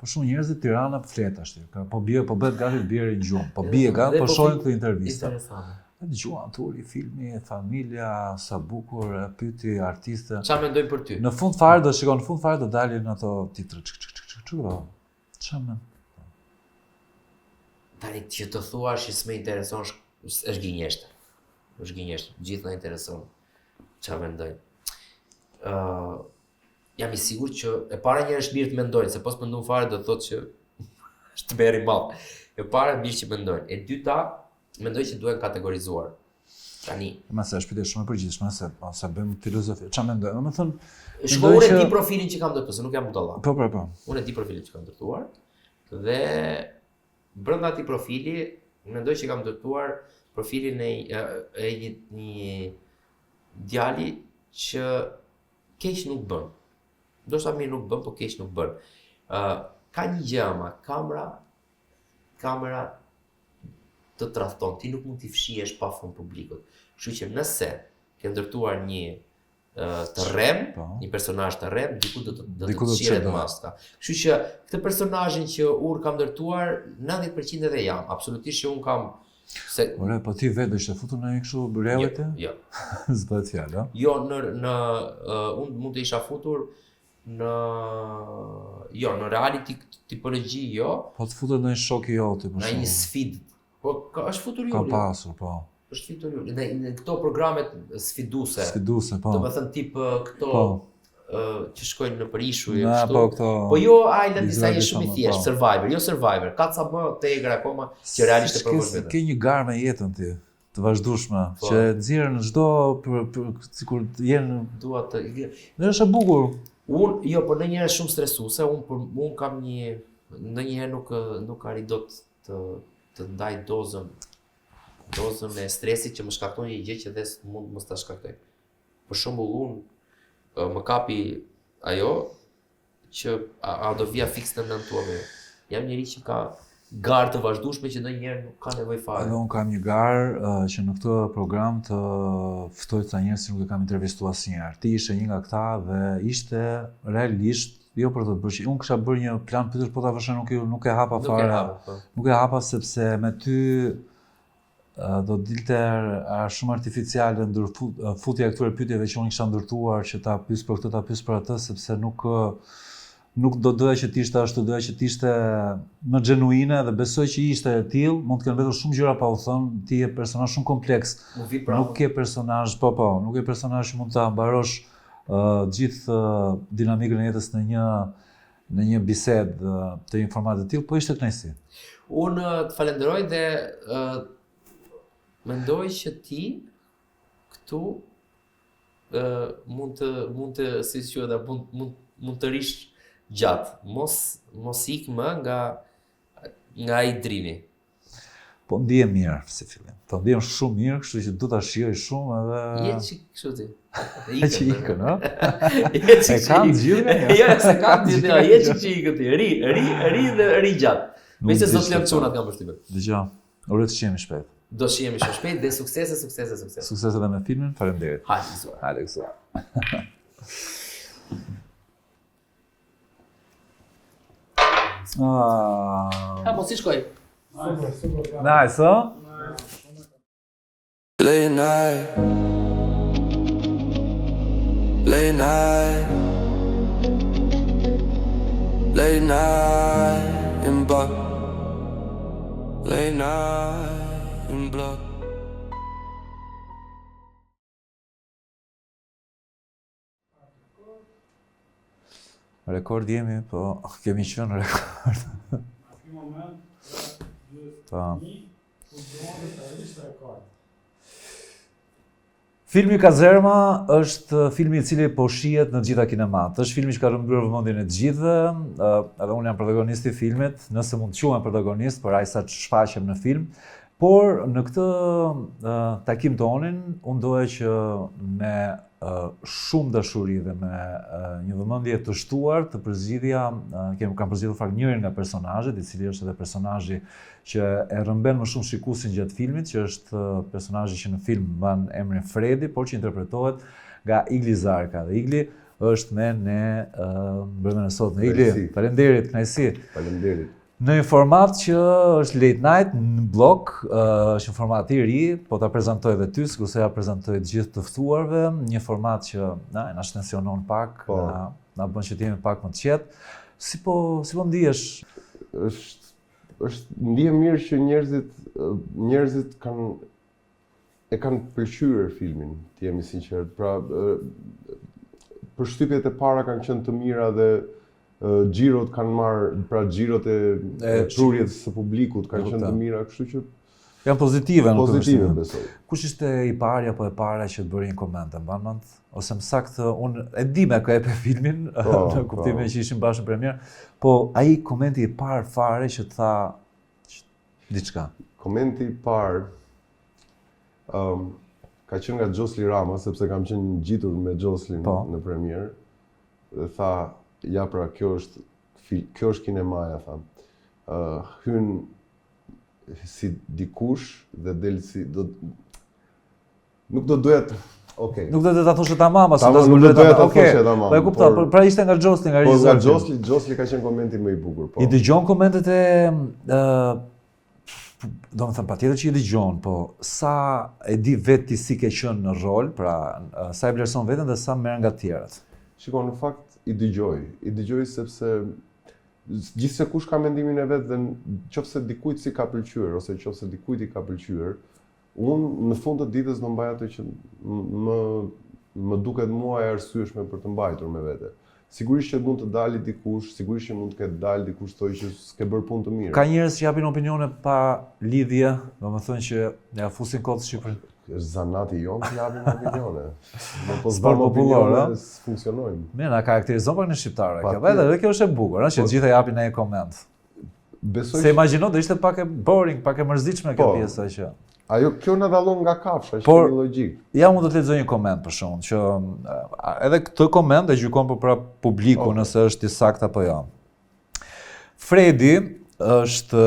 Po shumë njerëzit Tirana flet tash, po bëhet gati të bjerë në gjumë, po bie gati, po shohin këtë intervistë. Dëgjuan Turi, filmi, familja, sa bukur, pyeti artiste. Çfarë mendojnë për ty? Në fund fare do dalin ato titre. Çfarë mend? Tani që të thuash që s'më intereson është gënjeshtër. Është gënjeshtër. Gjithë na intereson çfarë mendojnë. Jam i sigurt që e para njëherë është mirë të mendojnë, se pos mendon fare do të thotë që është të merri mall. E para mirë që mendojnë. E dyta, Mendoj që duhen kategorizuar. Tani. Mëse është pyetje shumë e përgjithshme se bëjmë filozofi. Çfarë mendoj? Domethënë, Shko unë e di profilin që kam ndërtuar, se nuk jam budalla. Po. Unë e di profilin që kam ndërtuar dhe brenda atij profili mendoj që kam ndërtuar profilin e një djali që keq nuk bën. Ndoshta mirë nuk bën, po keq nuk bën. Ka një gjë ama, kamera të tradhton, ti nuk mund t'i fshihesh pa fund publikut. Kështu që nëse ke ndërtuar një të rrem, një personazh të rrem, diku do të shihet maska. Kështu që këtë personazhin që unë kam ndërtuar, 90% edhe jam, absolutisht që unë kam Ore, po ti vetë ishte futur në një kështu reality? Jo. S'bëhet fjalë, a? Jo, unë mund të isha futur në reality tipologji, jo. Po të futur në një shok i joti, për Në një sfidë. Po është futur Ka Juli. pasur, po. Është futur Juli. Në këto programet sfiduese. Po. Domethënë tip këto që shkojnë në përishuj e kështu. Po, këto. Po jo Island disa je shumë i thjeshtë, Survivor, jo Survivor. Ka ca më tegër akoma që realisht e provosh vetë. Ke një garë me jetën ti, të vazhdueshme, që nxjerrën çdo sikur të jenë dua të Dhe është e bukur. Jo, por ndonjëherë është shumë stresuese. Unë kam një ndonjëherë nuk arri dot të ndaj dozën e stresit që më shkakton një gjë që dhe mund mos ta shkaktoj. Për shembull, unë më kapi ajo që a do vija fiks në nëntuame. Jam njëri që ka garë të vazhdueshme që ndonjëherë nuk ka nevojë fare. Edhe unë kam një garë që në këtë program të ftoj ca njerëz që nuk e kam intervistuar asnjëherë. Ti ishe një nga këta dhe ishte realisht jo për të bërë. Unë kisha bërë një plan pyetësh, po ta vëshë nuk e hapa fare. Nuk e hapa sepse me ty do dilte shumë artificiale futja e këtyre pyetjeve që unë kisha ndërtuar që ta pyes për këtë, ta pyes për atë, sepse nuk do doja që t'ishte ashtu, doja që t'ishte më genuine dhe besoj që ishte e tillë, mund të kenë vetur shumë gjëra pa u thënë, ti je personazh shumë kompleks. Nuk ke personazh, nuk ke personazh që mund ta mbarosh gjithë dinamikën e jetës në një bisedë të një format të tillë, po ishte kënaqësi. Unë të falenderoj dhe mendoj që ti këtu mund të si quhet, mund të rish gjatë, mos ik më nga ai drimi. Po ndihem mirë si fillim. Po ndihem shumë mirë, kështu që du ta shijoj shumë edhe Je çik kështu ti. që ikën, ha? Je çik. E kam gjithë. Jo, se kam gjithë, je çik ikën ti. Ri dhe ri gjatë. Meqenëse zot lëm çunat kam përshtypjen. Dgjoj. Uroj të shihemi shpejt. Do shihemi shumë shpejt dhe suksese. Sukses edhe me filmin. Faleminderit. Hajde gëzuar. Mos i shkoj. Nice, huh? Late night in block. Late night in block. Rekord jemi, po kemi qenë rekord. Në moment, Po. rekord. Filmi Kazerma është filmi i cili po shihet në të gjitha kinemat. Është filmi që ka rrëmbyer vëmendjen e të gjithëve, edhe unë jam protagonisti i filmit, nëse mund të quhem protagonist, për aq sa shfaqem në film. Por në këtë takim tonin, unë doja që me shumë dashuri dhe me një vëmendje të shtuar të përzgjidhja, kam përzgjedhur fakt njërin nga personazhet, i cili është edhe personazhi që e rrëmben më shumë shikuesin gjatë filmit, që është personazhi që në film mban emrin Fredi, por që interpretohet nga Igli Zarka. Dhe Igli është me ne brenda në sot. Igli, faleminderit, kënaqësi. Faleminderit. Në një format që është late night, në blog, është një format i ri, po ta prezantoj edhe ty, sikurse ja prezantoj të gjithë të ftuarve, një format që na shtensionon pak, na bën që të jemi pak më të qetë. Si po ndihesh? Ndihem mirë që njerëzit kanë pëlqyer filmin, të jemi sinqert. Pra, përshtypjet e para kanë qenë të mira dhe xhirot kanë marrë, pra xhirot e prurjes së publikut kanë qenë të mira, kështu që Janë pozitive, nuk pozitive është. besoj. Kush ishte i pari apo e para që të bëri një koment, e mban mend? Ose më saktë, unë e di me kë e pe filmin, në kuptimin që ishim bashkë në premier, po ai komenti i parë fare që tha diçka. Komenti i parë ka qenë nga Gjosli Rama, sepse kam qenë ngjitur me Gjoslin në premier, dhe tha, ja pra, kjo është kinemaja, tha. Hyn si dikush dhe del si nuk do doja të Nuk do të ta thoshë tamam, ose ta zbuloj tamam. Po e kuptoj, pra ishte nga Gjosli, nga regjisor. regjisor. Po nga Gjosli ka qenë komenti më i bukur, po. I dëgjon komentet e do më thënë patjetër që i dëgjon, po sa e di vetë ti si ke qenë në rol, pra sa e vlerëson veten dhe sa merr nga të tjerët. Shikoj, në fakt i dëgjoj sepse gjithse kush ka mendimin e vet dhe nëse dikujt si ka pëlqyer ose nëse dikujt i ka pëlqyer, unë në fund të ditës do mbaj ato që më duket mua e arsyeshme për të mbajtur me vete. Sigurisht që mund të dalë dikush, sigurisht që mund të ketë dalë dikush thojë që s'ke bërë punë të mirë. Ka njerëz që japin opinione pa lidhje, domethënë që ja fusin kot Shqipërinë. Është zanati jon të japim opinione. Po s'bën popullore, funksionojmë. Mirë, na karakterizon pak në shqiptarë kjo. Edhe kjo është e bukur, që të gjithë japin një koment. Besoj se imagjino do ishte pak e boring, pak e mërzitshme kjo pjesa që kjo na dallon nga kafsha, është një logjik. Ja mund të lexoj një koment për shkakun që edhe këtë koment e gjykon për publiku nëse është i saktë apo jo. Fredi është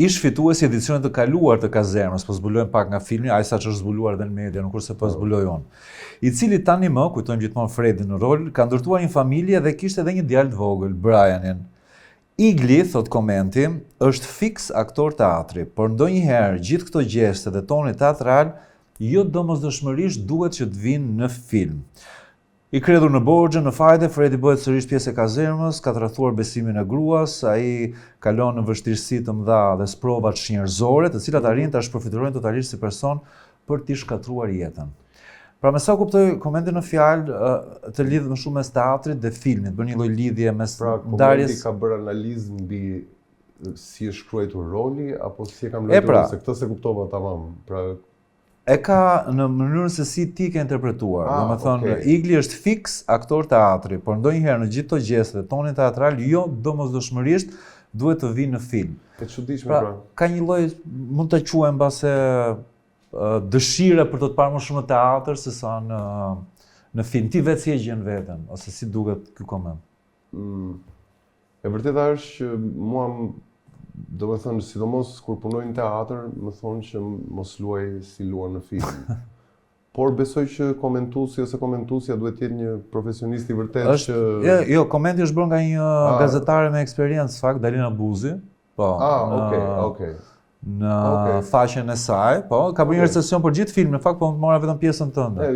ish fituesi i edicionit të kaluar të Kazermës, po zbulojmë pak nga filmi, ai saç është zbuluar edhe në media, nuk është se po zbuloj unë. I cili tani më, kujtojmë gjithmonë Fredi në rol, ka ndërtuar një familje dhe kishte edhe një djalë të vogël, Brianin. Igli, thot komenti, është fiks aktor teatri, por ndonjëherë gjithë këto gjeste dhe toni teatral jo domosdoshmërisht duhet që të vinë në film. I kredhur në borxhe, në fajde, Fredi bëhet sërish pjesë e Kazermës, ka tradhuar besimin e gruas, ai kalon në vështirësi të mëdha dhe sprova njerëzore, të cilat arrin ta shpërfitojnë totalisht si person për t'i shkatruar jetën. Pra me sa kuptoj, komenti në fjalë të lidhet më shumë mes teatrit dhe filmit, bën një lloj lidhje mes ndarjes. Komenti ka bërë analizë mbi si është shkruar roli apo si e kam luajtur, se këtë se kuptova tamam. Pra e ka në mënyrën se si ti ke interpretuar. Domethënë, Igli është fiks aktor teatri, por ndonjëherë në gjithë këto gjeste dhe tonin teatral jo domosdoshmërisht duhet të vinë në film. E çuditshme pra. Ka një lloj, mund ta quajmë mbase dëshire për të të parë më shumë në teatr se sa në film. Ti vetë si e gjen veten ose si duket ky koment? E vërteta është që mua do me thënë, sidomos kur punoj në teatr, më thonë që mos luaj si luan në film. Por besoj që komentuesi ose komentuesja duhet të jetë një profesionist i vërtetë që... Jo, komenti është bërë nga një gazetare me eksperiencë, fakt, Dalina Buzi. Po. Okej. Në faqen e saj, po, ka bërë një recension për gjithë filmin, në fakt po mora vetëm pjesën tënde.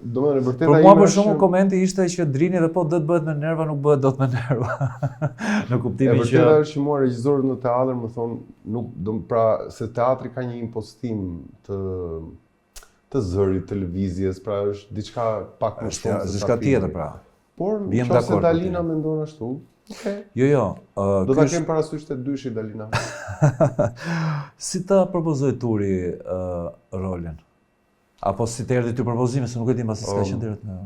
Domethënë vërteta ime. Për mua për shkakun komenti ishte që Drini dhe po do të bëhet me nerva, nuk bëhet dot me nerva. Në kuptimin që vërteta është që mua regjisorët në teatr më thonë nuk pra se teatri ka një impostim të zërit, televizjes, pra është diçka pak më shumë se diçka tjetër pra. Por nëse Dalina mendon ashtu, Jo. Do ta kem parasysh të dyshi Dalina. Si ta propozoi Turi rolin? Apo si të erdhi ty propozimi, se nuk e di mbas s'ka qenë direkt në...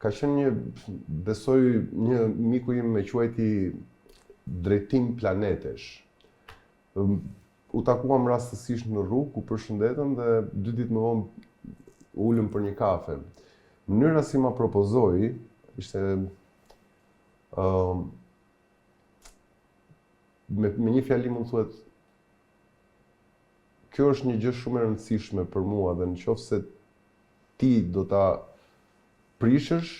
Ka qenë besoj një miku im me quajti drejtim planetesh. U takuam rastësisht në rrugë, u përshëndetëm dhe 2 ditë më vonë ulëm për një kafe. Mënyra si ma propozoi ishte me një fjali mund thuhet kjo është një gjë shumë e rëndësishme për mua dhe nëse ti do ta prishësh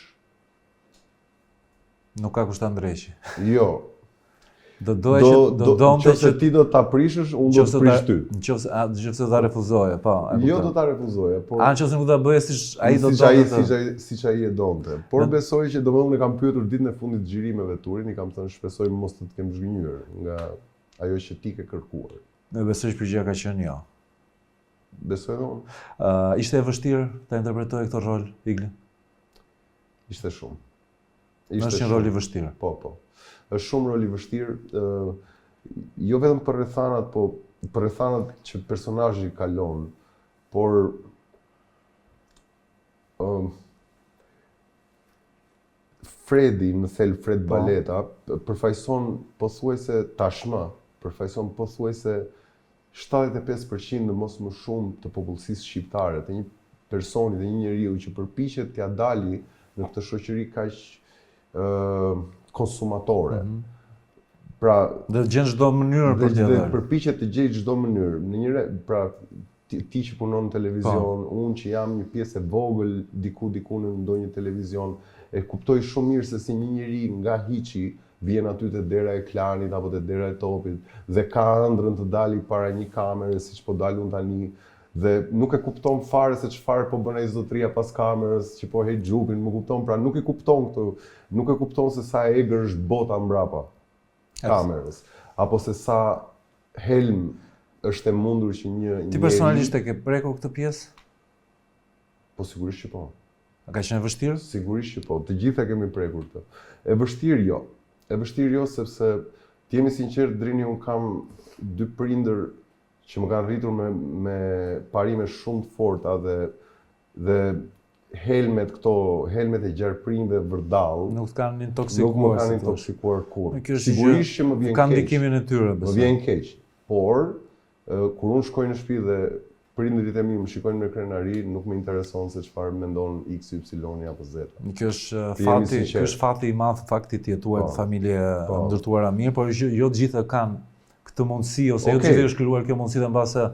nuk ka kush ta ndreqi. Jo. Nëse ti do ta prishësh, unë do të prish ty. Nëse ta refuzoje, po. Jo do ta refuzoje, por nëse nuk do ta bëje siç ai do të donte. Siç ai e donte. Por besoj që domethënë kam pyetur ditën e fundit të xhirimeve Turin, i kam thënë shpresoj mos të kem zhgënjur nga ajo që ti ke kërkuar. Ne besoj që përgjigja ka qenë jo. Besoj unë. Ishte e vështirë ta interpretoje këtë rol, Igli? Ishte shumë. Është një rol i vështirë. Po. Është shumë rol i vështirë. jo vetëm për rrethanat, po për rrethanat që personazhi kalon, por Fredi, në thelb Fred Baleta, përfaqëson pothuajse tashmë, përfaqëson pothuajse 75% në mos më shumë të popullsisë shqiptare, të një personi, të një njeriu që përpiqet t'ia dali në këtë shoqëri kaq konsumatore. Pra, Dhe gjen çdo mënyrë për t'ia dhe dhënë. përpiqet të gjejë çdo mënyrë. Në një pra ti që punon në televizion, unë që jam një pjesë e vogël diku në ndonjë televizion, e kuptoj shumë mirë se si një njeri nga hiçi vjen aty te dera e Klanit apo te dera e Topit dhe ka ëndrrën të dali para një kamere siç po dalun tani dhe nuk e kupton fare se çfarë po bën ai zotëria pas kamerës, që po heq xhupin, më kupton, pra nuk e kupton këtu, nuk e kupton se sa e egër është bota mbrapa kamerës, apo se sa helm është e mundur që një Ti personalisht e ke prekur këtë pjesë? Po sigurisht që po. A ka qenë vështirë? Sigurisht që po, të gjitha kemi prekur këtë. E vështirë jo. E vështirë jo sepse të jemi sinqert, Drini, unë kam 2 prindër që më kanë rritur me parime shumë të forta dhe helmet e gjarprinjve vërdall Nuk kanë nuk intoksikuar. më kanë intoksikuar kurrë. Kjo është Sigurisht që më vjen kanë keq. ndikimin e tyre, Më besoj. vjen keq. Por kur unë shkoj në shtëpi dhe prindërit e mi më shikojnë me krenari, nuk më intereson se çfarë mendon X, Y apo Z. Kjo është fati i madh, fakti të jetuar në familje ndërtuara mirë, por jo të gjitha kanë këtë mundësi ose jo të gjithë është krijuar kjo mundësi dhe mbase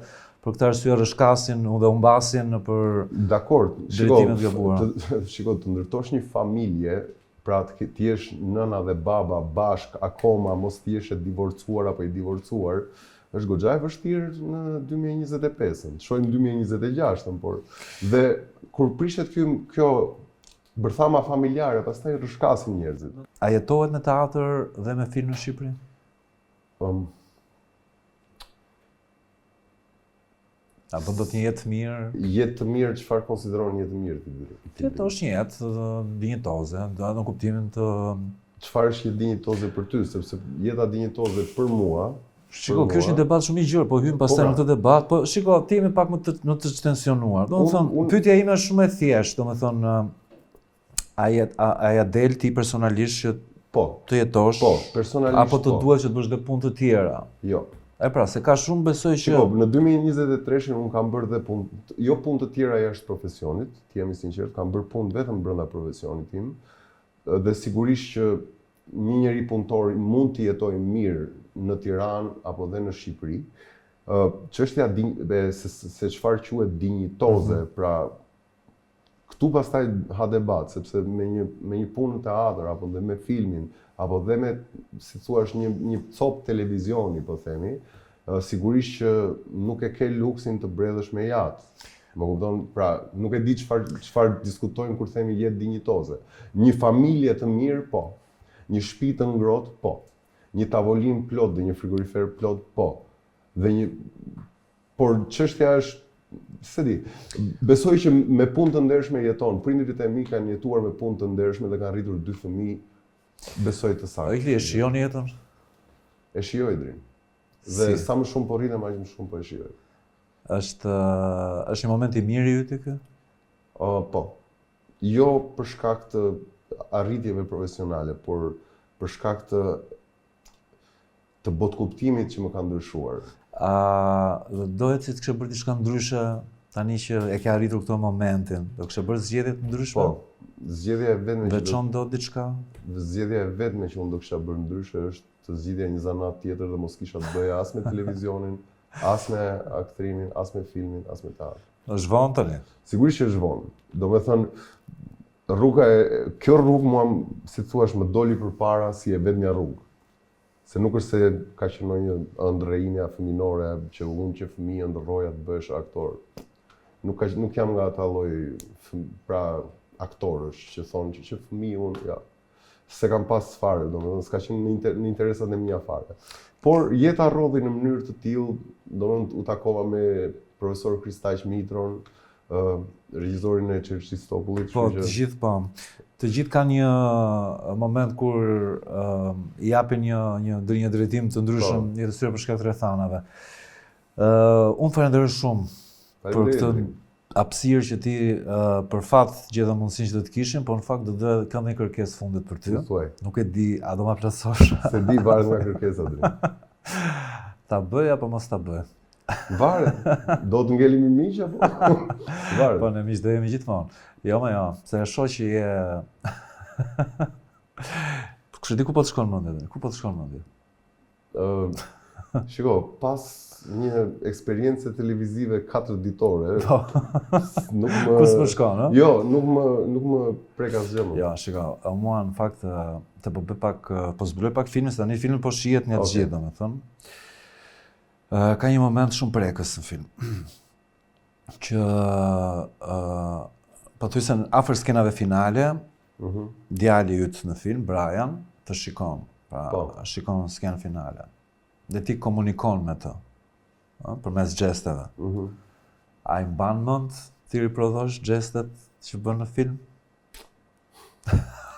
për këtë arsye rrshkasin dhe humbasin për Dakor, drejtimet gabuara. Shiko, të ndërtosh një familje, pra të jesh nëna dhe baba bashk akoma, mos të jesh e divorcuar apo i divorcuar, është goxha e vështirë në 2025-ën. Shohim 2026-ën, por dhe kur prishet kjo bërthama familjare, pastaj rrshkasin njerëzit. A jetohet me teatr dhe me film në Shqipëri? A bën dot një jetë mirë? Jetë të mirë, çfarë konsideron jetë të mirë ti? Jetosh një jetë dinjitoze, në kuptimin të Çfarë është jetë dinjitoze për ty, sepse jeta dinjitoze për mua. Shiko, kjo është një debat shumë i gjerë, po hym pastaj në këtë debat, po shiko, ti jemi pak më të tensionuar. Domethënë, pyetja ime është shumë e thjeshtë, domethënë, a ja del ti personalisht që të jetosh? Po, personalisht apo të duhet që të bësh dhe punë të tjera? Jo. E pra, se ka shumë besoj që... Shiko, në 2023 unë kam bërë dhe punë, jo punë të tjera jashtë profesionit, të jemi sinqert, kam bërë punë vetëm brenda profesionit tim, dhe sigurisht që një njeri punëtor mund të jetojë mirë në Tiranë apo dhe në Shqipëri. Çështja se çfarë quhet dinjitoze, pra këtu pastaj ha debat, sepse me një punë në teatr apo dhe me filmin apo dhe me, si thua, një cop televizioni, po themi, sigurisht që nuk e ke luksin të bredhësh me jatë. Më kupton, pra nuk e di çfarë diskutojmë kur themi jetë dinjitoze. Një familje të mirë, po. Një shtëpi të ngrohtë, po. Një tavolinë plot dhe një frigorifer plot, po. Por çështja është, se di, besoj që me punë të ndershme jeton. Prindërit e mi kanë jetuar me punë të ndershme dhe kanë rritur 2 fëmijë, besoj të saktë. E shijon jetën? E shijoj Drin. Dhe sa më shumë po rritem, aq më shumë po e shijoj. Është një moment i mirë i yt ky? Po. Jo për shkak të arritjeve profesionale, por për shkak të botkuptimit që më ka ndryshuar. Dohet si të kishe bërë diçka ndryshe tani që e ke arritur këtë momentin? Do kishe bërë zgjedhje të ndryshme? Po. Zgjedhja e vetme veçon do diçka? Zgjedhja e vetme që unë do kisha bërë ndryshe është të zgjidhja një zanat tjetër dhe mos kisha të bëja as me televizionin, as me aktrimin, as me filmin, as me teatr. Është vonë tani? Sigurisht që është vonë. Domethënë, kjo rrugë mua, si thua, më doli përpara si e vetmja rrugë. Se nuk është se ka qenë një ëndrrejimja fëminore që unë që fëmijë ndërroja të bëhesh aktor. Nuk jam nga ata lloj pra aktorësh që thonë që fëmijë unë ja. Se kam pas fare, domethënë s'ka qenë në interesat e mia fare. Por jeta rrodhi në mënyrë të tillë, domethënë u takova me profesor Kristaq Mitron, regjisorin e Çerçistopullit. Po, të gjithë po. të gjithë kanë një moment kur i japin një drejtim të ndryshëm jetës tyre për shkak të rrethanave. Unë falenderoj shumë për këtë hapësirë që ti për fat gjeta mundësinë që do të kishim, por në fakt do kam një kërkesë fundit për ty. Nuk e di, a do ma plotësosh? Se di varet nga kërkesa drejt. Ta bëj apo mos ta bëj? Varet. Do të ngelimi miq apo? Varet. Po ne miq do jemi gjithmonë. Jo, se e shoh që je Kështu di ku po të shkon mendja? Ku po të shkon mendja? Shiko, pas një eksperiencë televizive 4 ditore, nuk më Ku s'më shkon, ë? Jo, nuk më prek asgjë më. Jo, shiko, mua në fakt të po bëj pak po zbuloj pak filmin, se tani filmi po shihet nga të gjithë, domethënë. Ka një moment shumë prekës në film. Që pothuajse afër skenave finale, djali yt në film, Brian, të shikon, shikon skenën finale. Dhe ti komunikon me të, përmes gjesteve. A i mban mend ti riprodhosh gjestet që bën në film?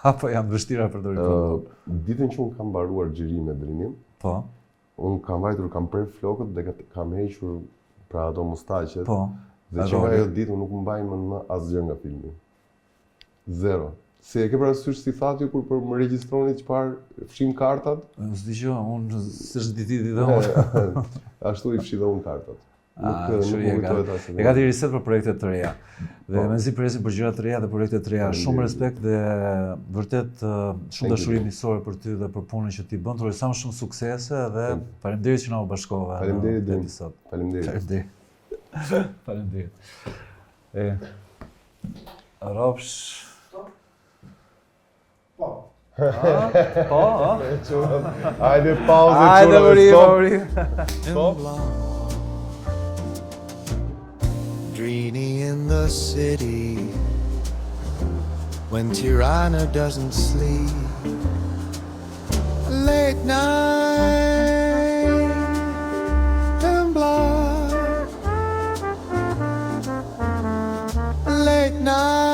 Apo janë vështira për të riprodhuar? Ditën që unë kam mbaruar xhirimin me Drinim, Po. Unë kam vajtur, kam prerë flokët dhe kam hequr pra ato mustaqet. Po. Dhe që nga ajo ditë unë nuk mbaj më asgjë nga filmi. Zero. Se e ke parasysh si thati kur për më regjistroni çfarë fshim kartat? S'dëgjoj, unë s'është ditë dhe unë. Ashtu i fshi dhe unë kartat. Nuk kujtohet asgjë. E ka të riset për projektet të reja. Dhe mezi presim për gjëra të reja dhe projekte të reja. Shumë respekt dhe vërtet shumë dashuri miqësore për ty dhe për punën që ti bën. Të uroj sa më shumë suksese dhe faleminderit që na u bashkove. Faleminderit. Faleminderit. Faleminderit. Ropsh. Po. Hajde pauzë. Hajde Mori. Dreamy in the city when Tirana doesn't sleep. Late night and blood. Late night.